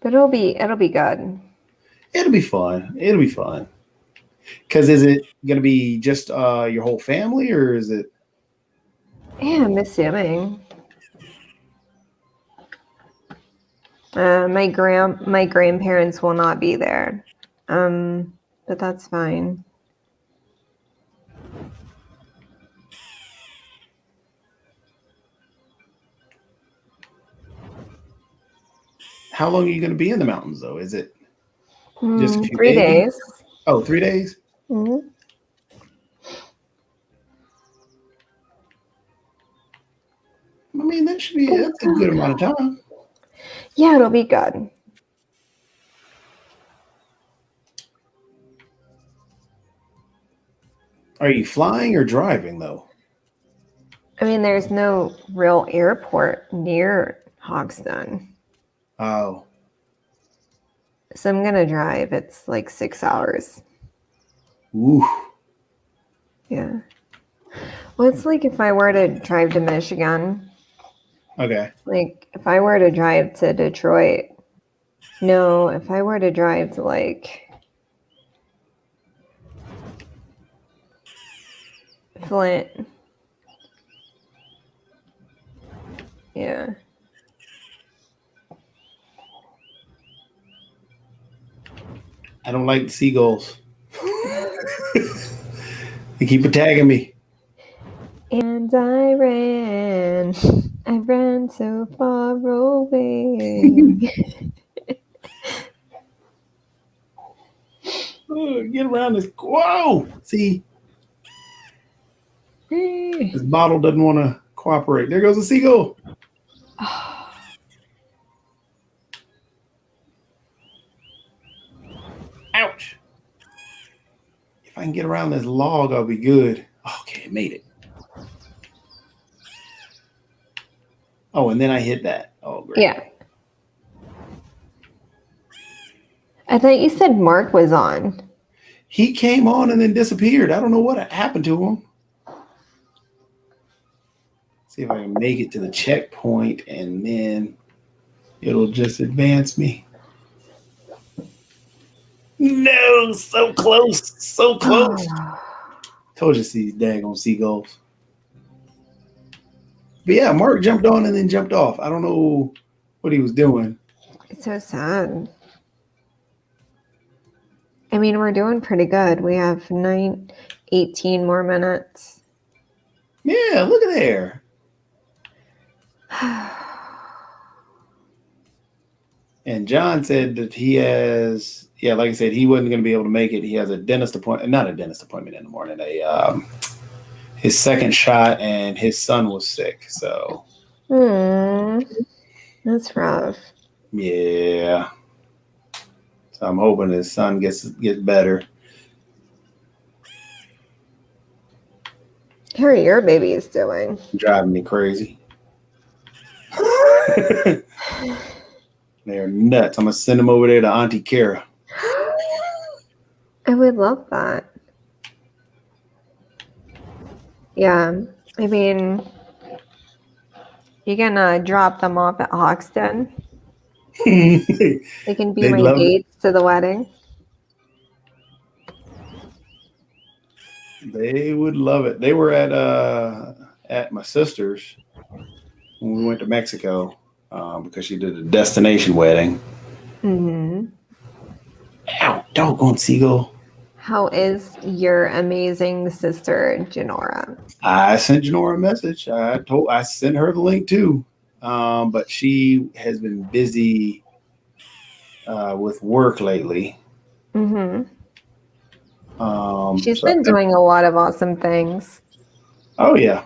Speaker 1: it'll be good.
Speaker 2: It'll be fun. Because is it going to be just your whole family, or is it?
Speaker 1: Yeah, I'm assuming. My grandparents will not be there. But that's fine.
Speaker 2: How long are you going to be in the mountains, though? Is it just a few
Speaker 1: 3 days?
Speaker 2: Oh, 3 days?
Speaker 1: Mm-hmm.
Speaker 2: I mean, that's a good amount of time.
Speaker 1: Yeah, it'll be good.
Speaker 2: Are you flying or driving, though?
Speaker 1: I mean, there's no real airport near Hoxton.
Speaker 2: Oh.
Speaker 1: So I'm going to drive. It's like 6 hours.
Speaker 2: Ooh.
Speaker 1: Yeah. Well, it's like if I were to drive to Michigan,
Speaker 2: Okay.
Speaker 1: like if I were to drive to Detroit, no, if I were to drive to like Flint, yeah.
Speaker 2: I don't like the seagulls. They keep attacking me.
Speaker 1: And I ran so far away.
Speaker 2: Oh, get around this. Whoa! See, this bottle doesn't want to cooperate. There goes the seagull. Ouch. If I can get around this log, I'll be good. Okay, it made it. Oh, and then I hit that. Oh, great.
Speaker 1: Yeah. I thought you said Mark was on.
Speaker 2: He came on and then disappeared. I don't know what happened to him. See if I can make it to the checkpoint and then it'll just advance me. No, so close. So close. Told you, see these daggone seagulls. But yeah, Mark jumped on and then jumped off. I don't know what he was doing.
Speaker 1: It's so sad. I mean, we're doing pretty good. We have 18 more minutes.
Speaker 2: Yeah, look at there. And John said that he has, yeah, like I said, he wasn't going to be able to make it. He has a dentist appointment, not a dentist appointment in the morning, his second shot, and his son was sick. So,
Speaker 1: That's rough.
Speaker 2: yeah. So I'm hoping his son gets better.
Speaker 1: How are your babies doing?
Speaker 2: Driving me crazy. They're nuts. I'm going to send them over there to Auntie Kara.
Speaker 1: I would love that. Yeah. I mean, you can drop them off at Hoxton. They can be
Speaker 2: They'd
Speaker 1: my
Speaker 2: love it.
Speaker 1: dates to the wedding.
Speaker 2: They would love it. They were at my sister's when we went to Mexico because she did a destination wedding.
Speaker 1: Mm-hmm.
Speaker 2: Ow, doggone seagull.
Speaker 1: How is your amazing sister, Janora?
Speaker 2: I sent Janora a message. I sent her the link too. But she has been busy with work lately.
Speaker 1: Mm-hmm. She's
Speaker 2: so
Speaker 1: been doing a lot of awesome things.
Speaker 2: Oh yeah.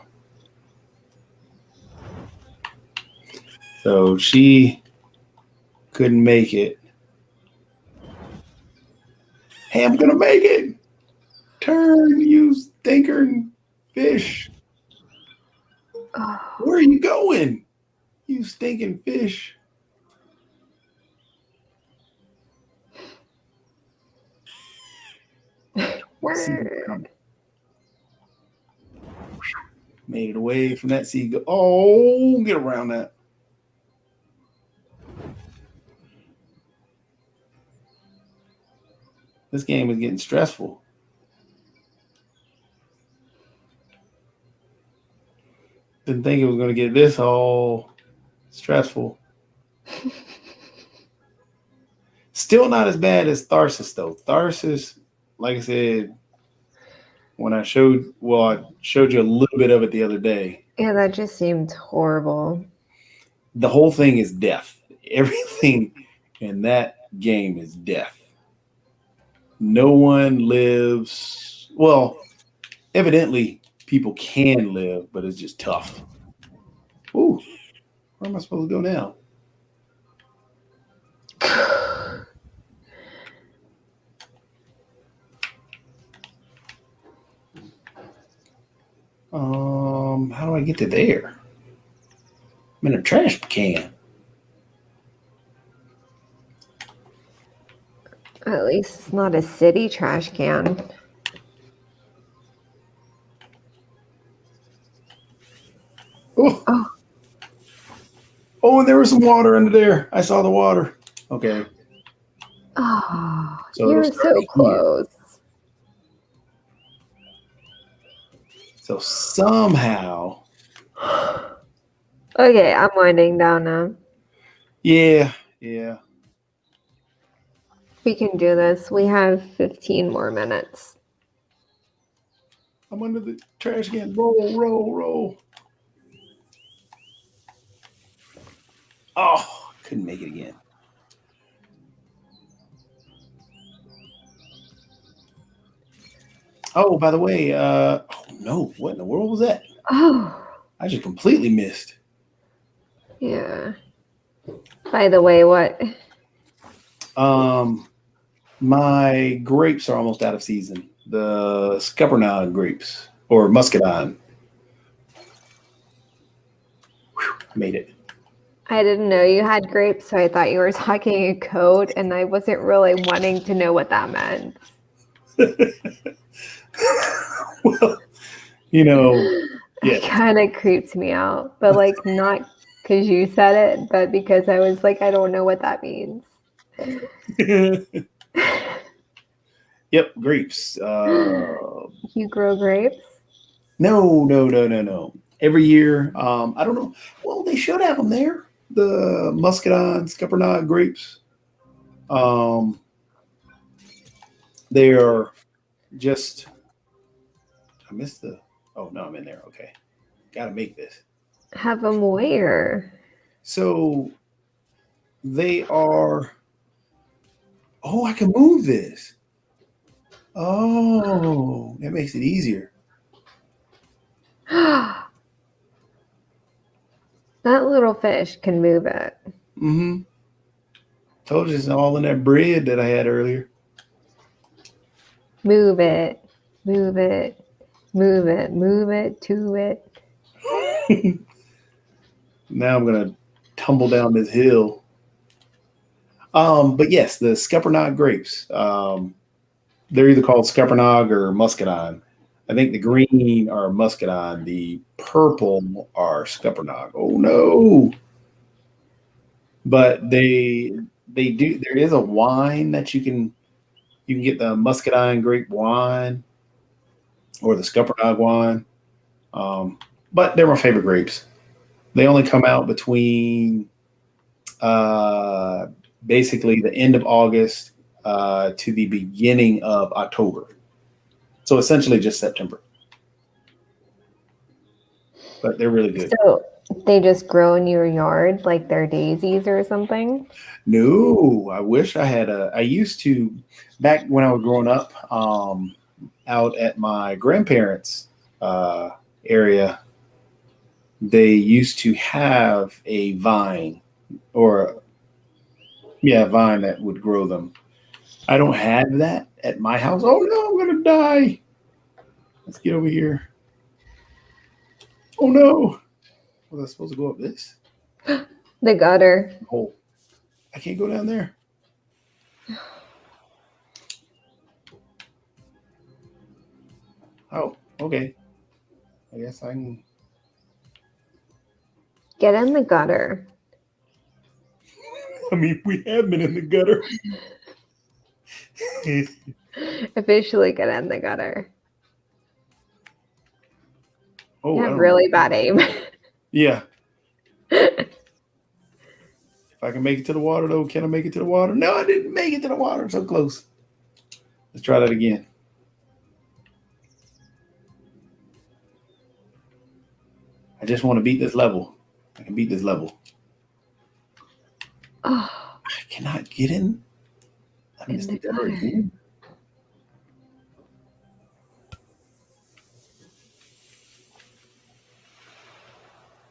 Speaker 2: So she couldn't make it. Hey, I'm gonna make it. Turn, you stinker fish. Where are you going? You stinking fish.
Speaker 1: Word.
Speaker 2: Made it away from that seagull. Oh, get around that. This game is getting stressful. Didn't think it was going to get this all stressful. Still not as bad as Tharsis, though. Tharsis, like I said, when I showed you a little bit of it the other day.
Speaker 1: Yeah, that just seemed horrible.
Speaker 2: The whole thing is death. Everything in that game is death. No one lives. Well, evidently people can live, but it's just tough. Ooh, where am I supposed to go now? How do I get to there? I'm in a trash can.
Speaker 1: At least it's not a city trash can.
Speaker 2: Oh, oh, and there was some water under there. I saw the water. Okay.
Speaker 1: Oh,
Speaker 2: So
Speaker 1: you're
Speaker 2: it'll start
Speaker 1: so
Speaker 2: here.
Speaker 1: close.
Speaker 2: So somehow,
Speaker 1: Okay, I'm winding down now.
Speaker 2: yeah.
Speaker 1: We can do this. We have 15 more minutes.
Speaker 2: I'm under the trash can. Roll. Oh, couldn't make it again. Oh, by the way, oh no, what in the world was that?
Speaker 1: Oh,
Speaker 2: I just completely missed.
Speaker 1: yeah. By the way, what?
Speaker 2: My grapes are almost out of season. The Scuppernong grapes or Muscadine. Whew, made it.
Speaker 1: I didn't know you had grapes, so I thought you were talking in code, and I wasn't really wanting to know what that meant.
Speaker 2: Well, you know,
Speaker 1: It
Speaker 2: yeah.
Speaker 1: kind of creeped me out, but like not because you said it, but because I was like, I don't know what that means.
Speaker 2: Yep, grapes.
Speaker 1: You grow grapes?
Speaker 2: No. Every year, I don't know. Well, they should have them there. The Muscadine, Scuppernong grapes. They are just. I missed the. Oh no, I'm in there. Okay, got to make this.
Speaker 1: Have them where?
Speaker 2: So they are. Oh, I can move this. Oh, that makes it easier.
Speaker 1: That little fish can move it.
Speaker 2: Mm-hmm. Told you it's all in that bread that I had earlier.
Speaker 1: Move it. Move it. Move it. Move it to it.
Speaker 2: Now I'm gonna tumble down this hill. But yes, the Scuppernong grapes. They're either called Scuppernong or Muscadine. I think the green are Muscadine. The purple are Scuppernong. Oh no! But they do. There is a wine that you can get the Muscadine grape wine or the Scuppernong wine. But they're my favorite grapes. They only come out between basically the end of August to the beginning of October. So essentially just September. But they're really good.
Speaker 1: So they just grow in your yard like they're daisies or something?
Speaker 2: No, I wish I had I used to, back when I was growing up, out at my grandparents' area, they used to have a vine vine that would grow them. I don't have that at my house. Oh no, I'm gonna die. Let's get over here. Oh no. Was I supposed to go up this?
Speaker 1: The gutter.
Speaker 2: Oh, I can't go down there. Oh, okay. I guess I can.
Speaker 1: Get in the gutter.
Speaker 2: I mean, we have been in the gutter.
Speaker 1: Officially get in the gutter.
Speaker 2: Oh,
Speaker 1: You
Speaker 2: I
Speaker 1: have
Speaker 2: don't
Speaker 1: really
Speaker 2: know.
Speaker 1: bad aim.
Speaker 2: Yeah. If I can make it to the water, though, can I make it to the water? No, I didn't make it to the water. So close. Let's try that again. I just want to beat this level. I can beat this level.
Speaker 1: Oh,
Speaker 2: I cannot get in. I missed the gutter again.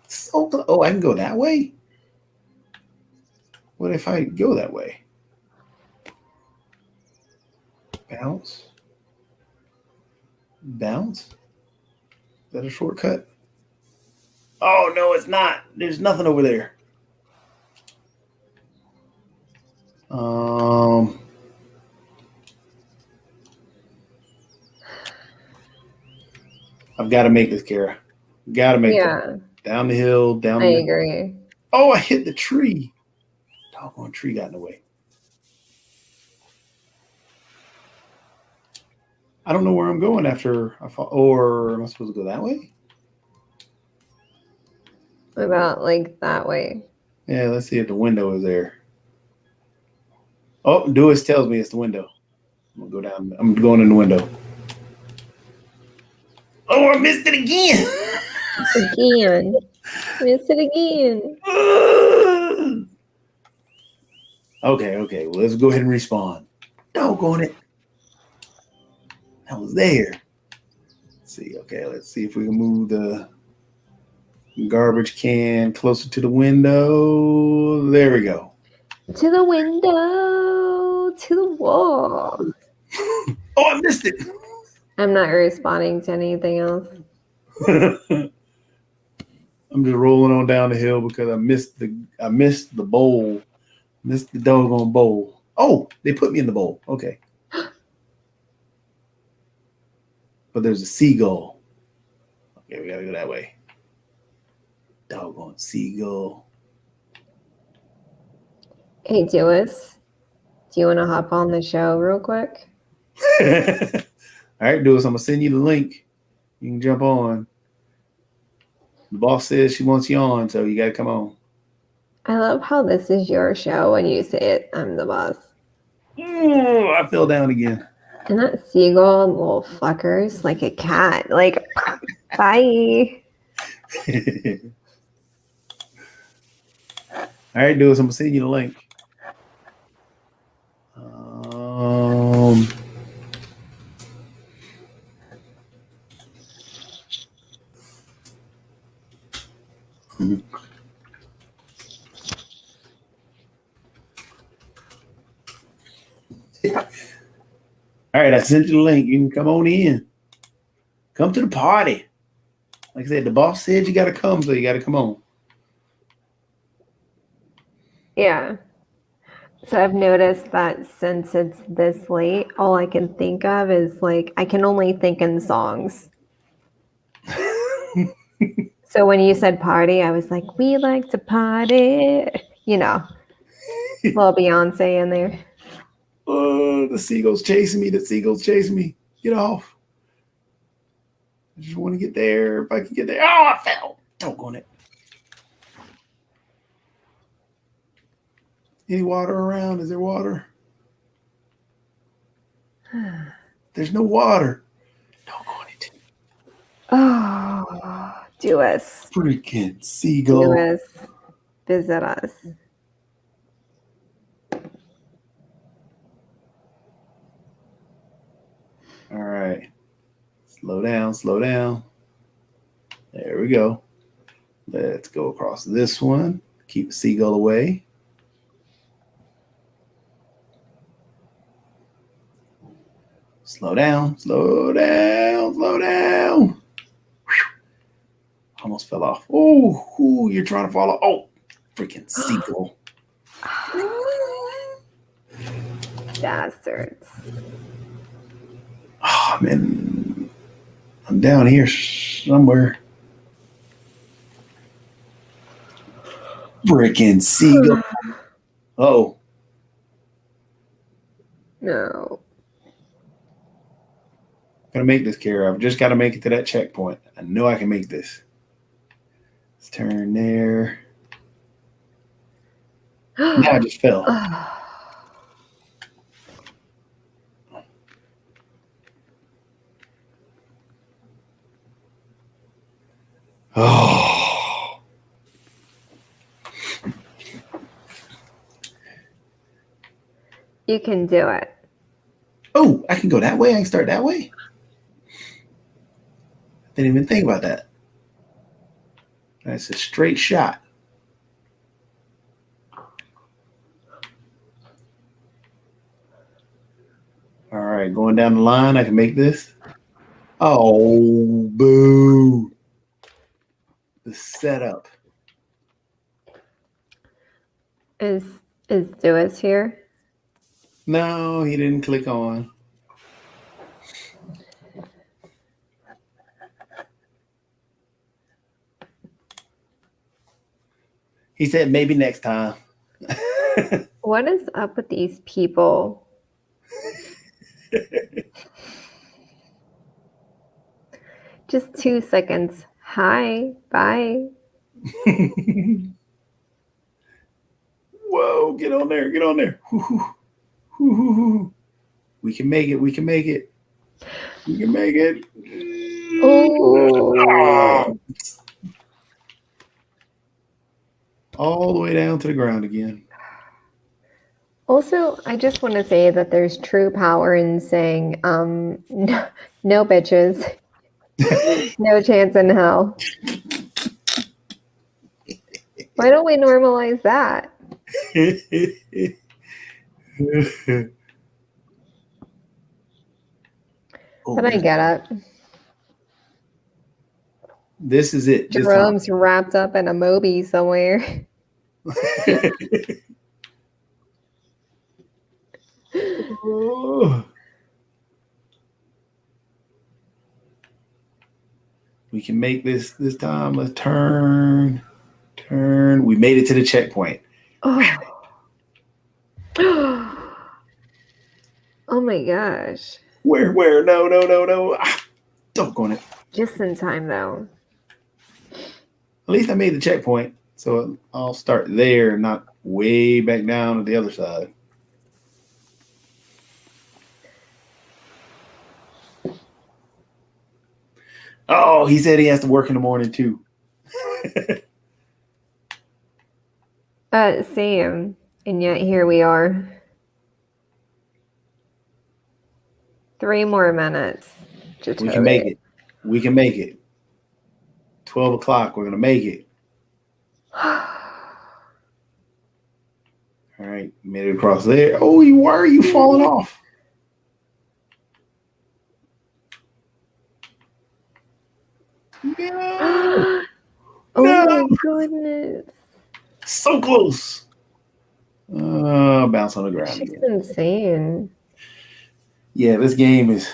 Speaker 2: So close. Oh, I can go that way? What if I go that way? Bounce. Bounce? Is that a shortcut? Oh, no, it's not. There's nothing over there. I've got to make this, Kara. Got to make
Speaker 1: yeah.
Speaker 2: Down the hill, down
Speaker 1: I
Speaker 2: the
Speaker 1: agree.
Speaker 2: Oh, I hit the tree. Doggone tree got in the way. I don't know where I'm going after I fall. Or am I supposed to go that way?
Speaker 1: What about like that way?
Speaker 2: Yeah, let's see if the window is there. Oh, Dewis tells me it's the window. I'm gonna go down. I'm going in the window. Oh, I missed it again.
Speaker 1: Again. Miss it again.
Speaker 2: Okay. Well, let's go ahead and respawn. Doggone it. I was there. Let's see. Okay, let's see if we can move the garbage can closer to the window. There we go.
Speaker 1: To the window. To the wall.
Speaker 2: Oh, I missed it.
Speaker 1: I'm not responding to anything else.
Speaker 2: I'm just rolling on down the hill because I missed the bowl. Missed the doggone bowl. Oh, they put me in the bowl. Okay. But there's a seagull. Okay, we gotta go that way. Doggone seagull.
Speaker 1: Hey, Dewis, do you want to hop on the show real quick?
Speaker 2: All right, Dewis, I'm gonna send you the link. You can jump on. The boss says she wants you on, so you gotta come on.
Speaker 1: I love how this is your show when you say it. I'm the boss.
Speaker 2: Ooh, I fell down again.
Speaker 1: And that seagull, little fuckers, like a cat. Like, bye.
Speaker 2: All right, Dewis, I'm gonna send you the link. All right, I sent you the link. You can come on in. Come to the party. Like I said, the boss said you got to come, so you got to come on.
Speaker 1: Yeah. So I've noticed that since it's this late, all I can think of is like, I can only think in songs. So when you said party, I was like, we like to party. You know, little Beyonce in there.
Speaker 2: Oh, the seagull's chasing me. The seagull's chasing me. Get off. I just want to get there. If I can get there. Oh, I fell. Don't go on it. Any water around? Is there water? There's no water. Don't go on it.
Speaker 1: Oh, Dewis.
Speaker 2: Freaking seagull.
Speaker 1: Dewis, visit us.
Speaker 2: All right. Slow down, slow down. There we go. Let's go across this one. Keep the seagull away. Slow down, slow down, slow down. Whew. Almost fell off. Oh, you're trying to fall off. Oh, freaking seagull.
Speaker 1: Bastards.
Speaker 2: Oh, man. I'm down here somewhere. Freaking seagull. Oh.
Speaker 1: No.
Speaker 2: Gonna make this, Kara. I've just got to make it to that checkpoint. I know I can make this. Let's turn there. Now I just fell. Oh.
Speaker 1: You can do it.
Speaker 2: Oh, I can go that way. I can start that way. Didn't even think about that. That's a straight shot. All right, going down the line, I can make this. Oh, boo. The setup.
Speaker 1: Is Dewis here?
Speaker 2: No, he didn't click on. He said maybe next time.
Speaker 1: What is up with these people? Just 2 seconds. Hi, bye.
Speaker 2: Whoa, get on there. Get on there. Woo-hoo. We can make it. We can make it. We can make it.
Speaker 1: Oh.
Speaker 2: All the way down to the ground again.
Speaker 1: Also, I just want to say that there's true power in saying, no, no bitches, no chance in hell. Why don't we normalize that? But I get it.
Speaker 2: This is it.
Speaker 1: Jerome's wrapped up in a Moby somewhere.
Speaker 2: We can make this time. Let's turn. We made it to the checkpoint.
Speaker 1: Oh. Oh my gosh.
Speaker 2: Where? No. Don't go on it.
Speaker 1: Just in time though.
Speaker 2: At least I made the checkpoint. So I'll start there, not way back down to the other side. Oh, he said he has to work in the morning too.
Speaker 1: Same. And yet here we are. 3 more minutes.
Speaker 2: We can make it. We can make it. 12 o'clock. We're going to make it. All right. Made it across there. Oh, why are you falling off? No.
Speaker 1: Oh
Speaker 2: No.
Speaker 1: my goodness.
Speaker 2: So close. Bounce on the ground
Speaker 1: She's
Speaker 2: again.
Speaker 1: insane.
Speaker 2: Yeah, this game is.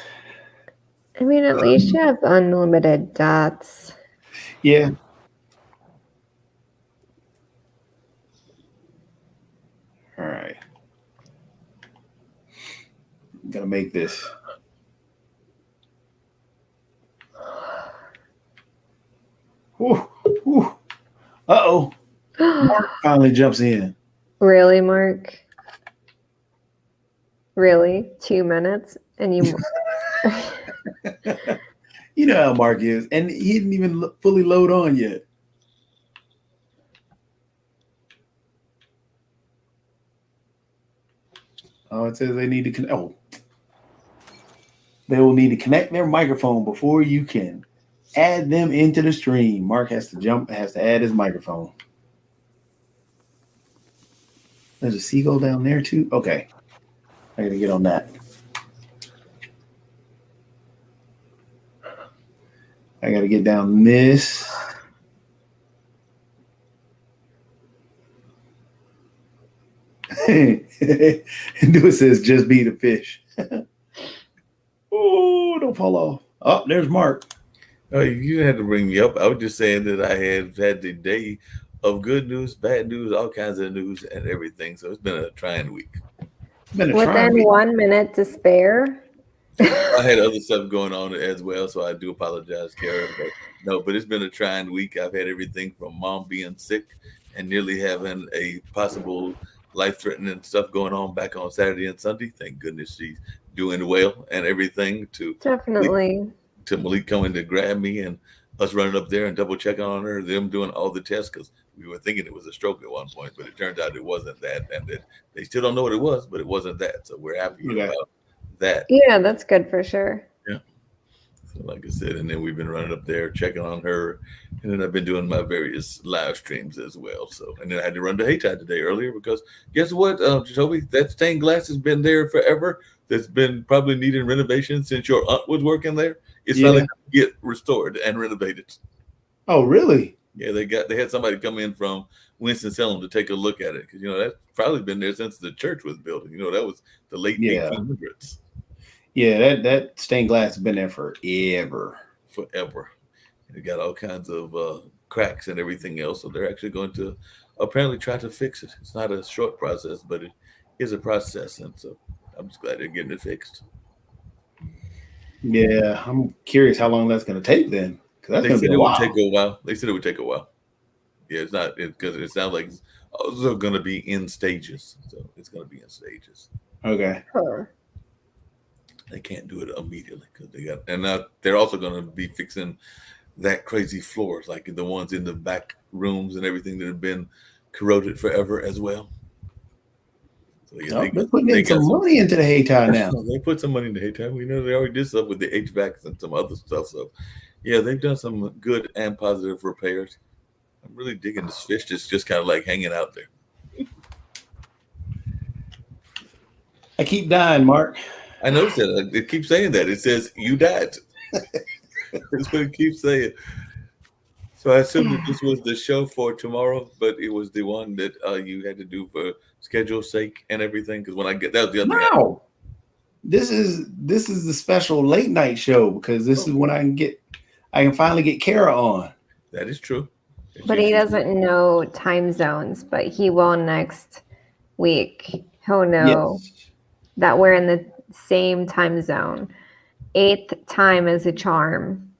Speaker 1: I mean, at least you have unlimited dots.
Speaker 2: Yeah. All right. I'm going to make this. Ooh. Uh-oh. Mark finally jumps in.
Speaker 1: Really, Mark? Really? 2 minutes? And you...
Speaker 2: You know how Mark is. And he didn't even fully load on yet. Oh, it says they need to connect. Oh. They will need to connect their microphone before you can add them into the stream. Mark has to add his microphone. There's a seagull down there too. Okay. I gotta get on that. I gotta get down this. And do it says just be the fish. Oh, don't fall off. Oh, there's Mark.
Speaker 5: Oh, you had to bring me up. I was just saying that I have had the day of good news, bad news, all kinds of news and everything. So it's been a trying week.
Speaker 1: Within 1 minute to spare.
Speaker 5: I had other stuff going on as well, so I do apologize, Kara. But it's been a trying week. I've had everything from mom being sick and nearly having a possible life-threatening stuff going on back on Saturday and Sunday. Thank goodness she's doing well and everything.
Speaker 1: Definitely.
Speaker 5: To Malik coming to grab me and us running up there and double checking on her, them doing all the tests because we were thinking it was a stroke at one point, but it turned out it wasn't that, and that they still don't know what it was, but it wasn't that. So we're happy about that.
Speaker 1: Yeah, that's good for sure.
Speaker 5: Yeah. So like I said, and then we've been running up there checking on her, and then I've been doing my various live streams as well. So, and then I had to run to Haytide today earlier because guess what, Jacoby, that stained glass has been there forever. That's been probably needing renovation since your aunt was working there. It's finally get restored and renovated.
Speaker 2: Oh, really?
Speaker 5: Yeah, they had somebody come in from Winston-Salem to take a look at it because that's probably been there since the church was built. That was the late 1800s.
Speaker 2: Yeah, that stained glass has been there forever.
Speaker 5: Forever. It got all kinds of cracks and everything else. So they're actually going to apparently try to fix it. It's not a short process, but it is a process, and so I'm just glad they're getting it fixed.
Speaker 2: Yeah, I'm curious how long that's going to take then. Because that's
Speaker 5: They
Speaker 2: going to
Speaker 5: said
Speaker 2: be
Speaker 5: it
Speaker 2: a
Speaker 5: would
Speaker 2: while.
Speaker 5: take a while. They said it would take a while. Yeah, it's not because it sounds like it's also going to be in stages. So it's going to be in stages.
Speaker 2: Okay.
Speaker 5: They can't do it immediately because they got, and they're also going to be fixing that crazy floors, like the ones in the back rooms and everything that have been corroded forever as well. So yeah,
Speaker 2: Oh, they're putting in some money into the Haytime now.
Speaker 5: They put some money in the Haytime. We know they already did stuff with the HVACs and some other stuff. So yeah, they've done some good and positive repairs. I'm really digging this fish that's just kind of like hanging out there.
Speaker 2: I keep dying, Mark.
Speaker 5: I noticed that. It keeps saying that. It says you died. That's what it keeps saying. So I assume that this was the show for tomorrow, but it was the one that you had to do for schedule sake and everything. Because when I get that was the other thing.
Speaker 2: No, this is the special late night show because this is when I can finally get Kara on.
Speaker 5: That is true.
Speaker 1: But he doesn't know time zones, but he will next week. He'll know that we're in the same time zone. 8th time is a charm.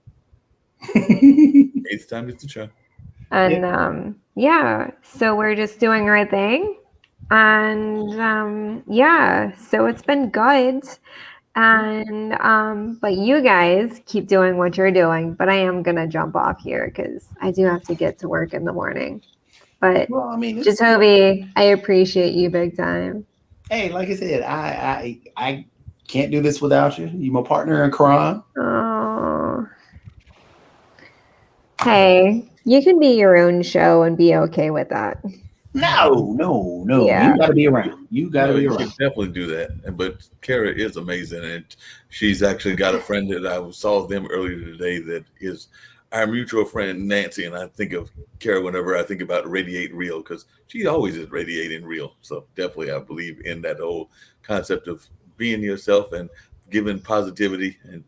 Speaker 5: 8th time is the charm.
Speaker 1: And so we're just doing our thing. And so it's been good. And but you guys keep doing what you're doing, but I am gonna jump off here because I do have to get to work in the morning. But
Speaker 2: well, I mean,
Speaker 1: Jacoby, I appreciate you big time.
Speaker 2: Hey, like I said, I can't do this without you. You're my partner in crime.
Speaker 1: Oh. Hey, you can be your own show and be okay with that.
Speaker 2: No.
Speaker 1: Yeah.
Speaker 2: You got to be around. You got to be
Speaker 5: You
Speaker 2: around.
Speaker 5: can definitely do that. But Kara is amazing, and she's actually got a friend that I saw them earlier today that is our mutual friend Nancy, and I think of Kara whenever I think about Radiate Real because she always is radiating real. So definitely, I believe in that whole concept of being yourself and giving positivity. And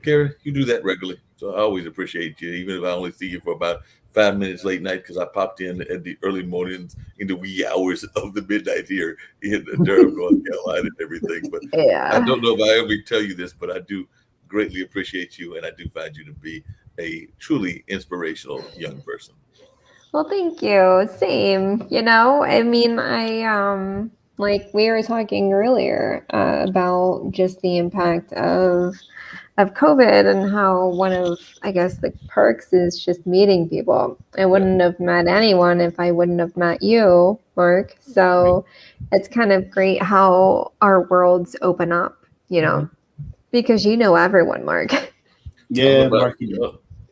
Speaker 5: Kara, you do that regularly, so I always appreciate you, even if I only see you for about 5 minutes late night because I popped in at the early mornings in the wee hours of the midnight here in Durham, North Carolina, and everything. But I don't know if I ever tell you this, but I do greatly appreciate you, and I do find you to be a truly inspirational young person.
Speaker 1: Well, thank you. Same. I mean, I like we were talking earlier about just the impact of COVID and how one of, I guess, the perks is just meeting people. I wouldn't have met anyone if I wouldn't have met you, Mark. So it's kind of great how our worlds open up, because you know everyone, Mark.
Speaker 2: Yeah,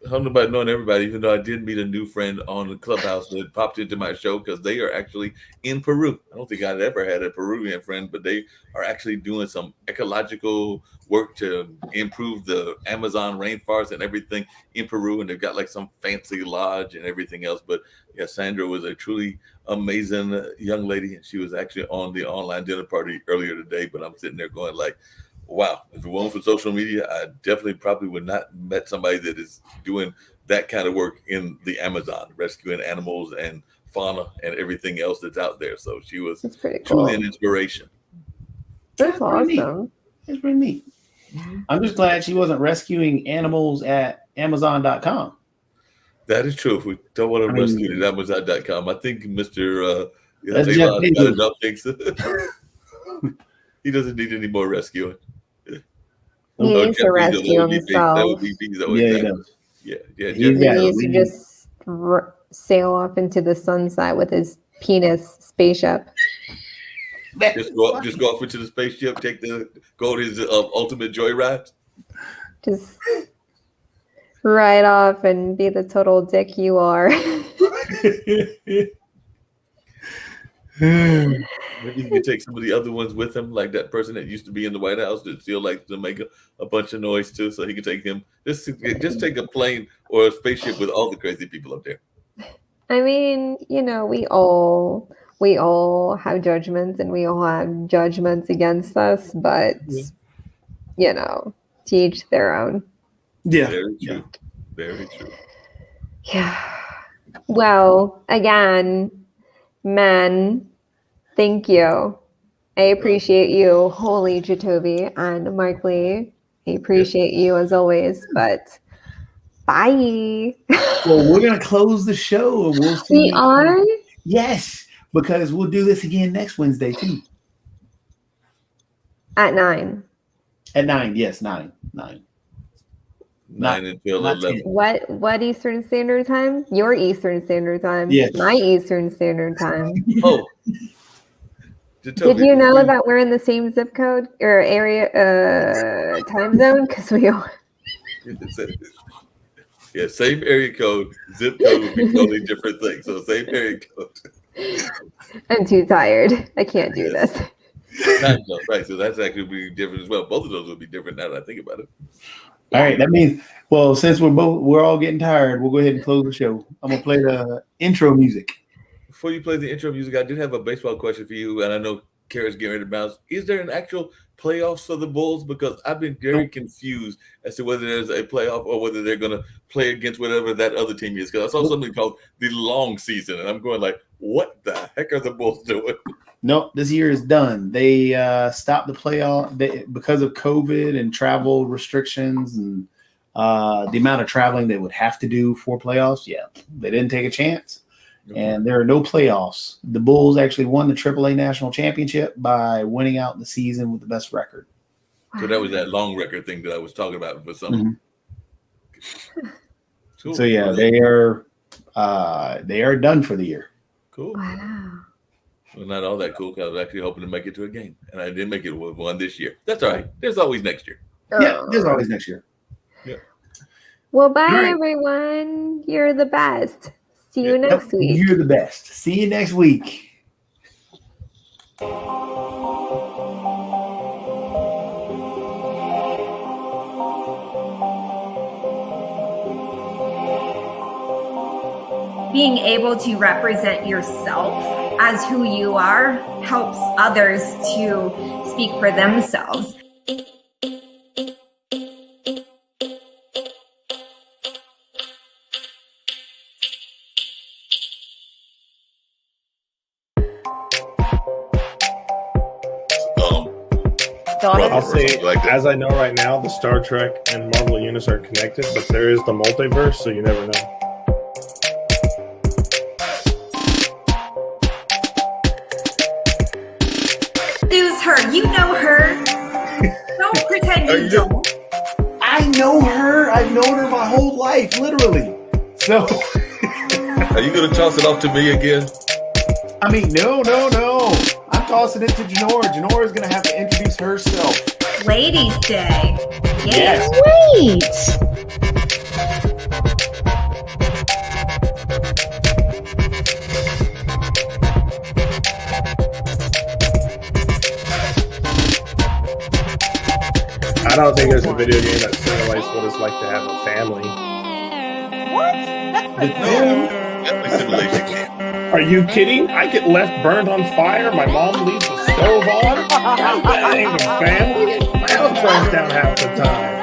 Speaker 5: I don't know about knowing everybody, even though I did meet a new friend on the Clubhouse that popped into my show because they are actually in Peru. I don't think I'd ever had a Peruvian friend, but they are actually doing some ecological work to improve the Amazon rainforest and everything in Peru. And they've got like some fancy lodge and everything else. But yeah, Sandra was a truly amazing young lady. And she was actually on the online dinner party earlier today. But I'm sitting there going like, wow, if it wasn't for social media, I definitely probably would not met somebody that is doing that kind of work in the Amazon, rescuing animals and fauna and everything else that's out there. So she was truly an inspiration.
Speaker 1: That's awesome.
Speaker 2: It's pretty neat. I'm just glad she wasn't rescuing animals at Amazon.com.
Speaker 5: That is true. If we don't want to rescue it at Amazon.com, I think Mr.
Speaker 2: That's Jeff
Speaker 5: Elon got enough things. He doesn't need any more rescuing.
Speaker 1: He needs to rescue himself.
Speaker 2: He does.
Speaker 5: Yeah.
Speaker 1: He needs to just sail off into the sunset with his penis spaceship.
Speaker 5: Just go off into the spaceship, go on his ultimate joyride.
Speaker 1: Just ride off and be the total dick you are.
Speaker 5: Maybe he could take some of the other ones with him, like that person that used to be in the White House that still likes to make a bunch of noise too. So he could take him. Just take a plane or a spaceship with all the crazy people up there.
Speaker 1: I mean, we all have judgments and we all have judgments against us, but to each their own.
Speaker 2: Yeah.
Speaker 5: Very true. Very true.
Speaker 1: Yeah. Well, again, men, thank you. I appreciate you, Holy Jatobi and Mark Lee. I appreciate you as always, but bye.
Speaker 2: Well, we're gonna close the show and we'll see.
Speaker 1: We are?
Speaker 2: Yes, because we'll do this again next Wednesday too.
Speaker 1: At 9.
Speaker 2: At 9, yes, 9.
Speaker 5: 9
Speaker 2: Not-
Speaker 5: until
Speaker 2: not
Speaker 5: 11.
Speaker 2: 10.
Speaker 1: What Eastern Standard Time? Your Eastern Standard Time.
Speaker 2: Yes.
Speaker 1: My Eastern Standard Time.
Speaker 5: Oh.
Speaker 1: Did you know that we're in the same zip code or area time zone? Because we are.
Speaker 5: Yeah, same area code, zip code would be totally different things. So same area code.
Speaker 1: I'm too tired. I can't do this.
Speaker 5: Time zone, right? So that's actually be different as well. Both of those would be different now that I think about it.
Speaker 2: All right, that means since we're all getting tired, we'll go ahead and close the show. I'm gonna play the intro music.
Speaker 5: Before you play the intro music, I did have a baseball question for you, and I know Kara's getting ready to bounce. Is there an actual playoffs for the Bulls? Because I've been very confused as to whether there's a playoff or whether they're going to play against whatever that other team is. Because I saw something called the long season, and I'm going like, what the heck are the Bulls doing?
Speaker 2: No, this year is done. They stopped the playoff because of COVID and travel restrictions and the amount of traveling they would have to do for playoffs. Yeah, they didn't take a chance. And there are no playoffs. The Bulls actually won the AAA National Championship by winning out the season with the best record.
Speaker 5: So that was that long record thing that I was talking about for some. Cool.
Speaker 2: So yeah, they are done for the year.
Speaker 5: Cool.
Speaker 1: Wow.
Speaker 5: Well, not all that cool because I was actually hoping to make it to a game, and I didn't make it with one this year. That's all right. There's always next year.
Speaker 2: Yeah, there's always next year.
Speaker 5: Yeah.
Speaker 1: Well, bye,
Speaker 2: right.
Speaker 1: everyone. You're the best. See you next week.
Speaker 2: You're the best. See you next week.
Speaker 3: Being able to represent yourself as who you are helps others to speak for themselves.
Speaker 6: Donna?
Speaker 4: I'll say,
Speaker 5: Like that.
Speaker 4: as I know right now, the Star Trek and Marvel universe are connected, but there is the multiverse, so you never know.
Speaker 3: Who's her? You know her. Don't pretend you don't.
Speaker 2: I know her. I've known her my whole life, literally. So,
Speaker 5: Are you going to toss it off to me again?
Speaker 2: I mean, no. I'm tossing it to Janora. Janora is going to have to introduce herself.
Speaker 3: Ladies' Day.
Speaker 2: Yes.
Speaker 6: Wait!
Speaker 4: I don't think there's a video game that simulates what it's like to have a family.
Speaker 5: Definitely simulation game.
Speaker 4: Are you kidding? I get left burned on fire. My mom leaves the stove on. How dang, man. My house burns down half the time.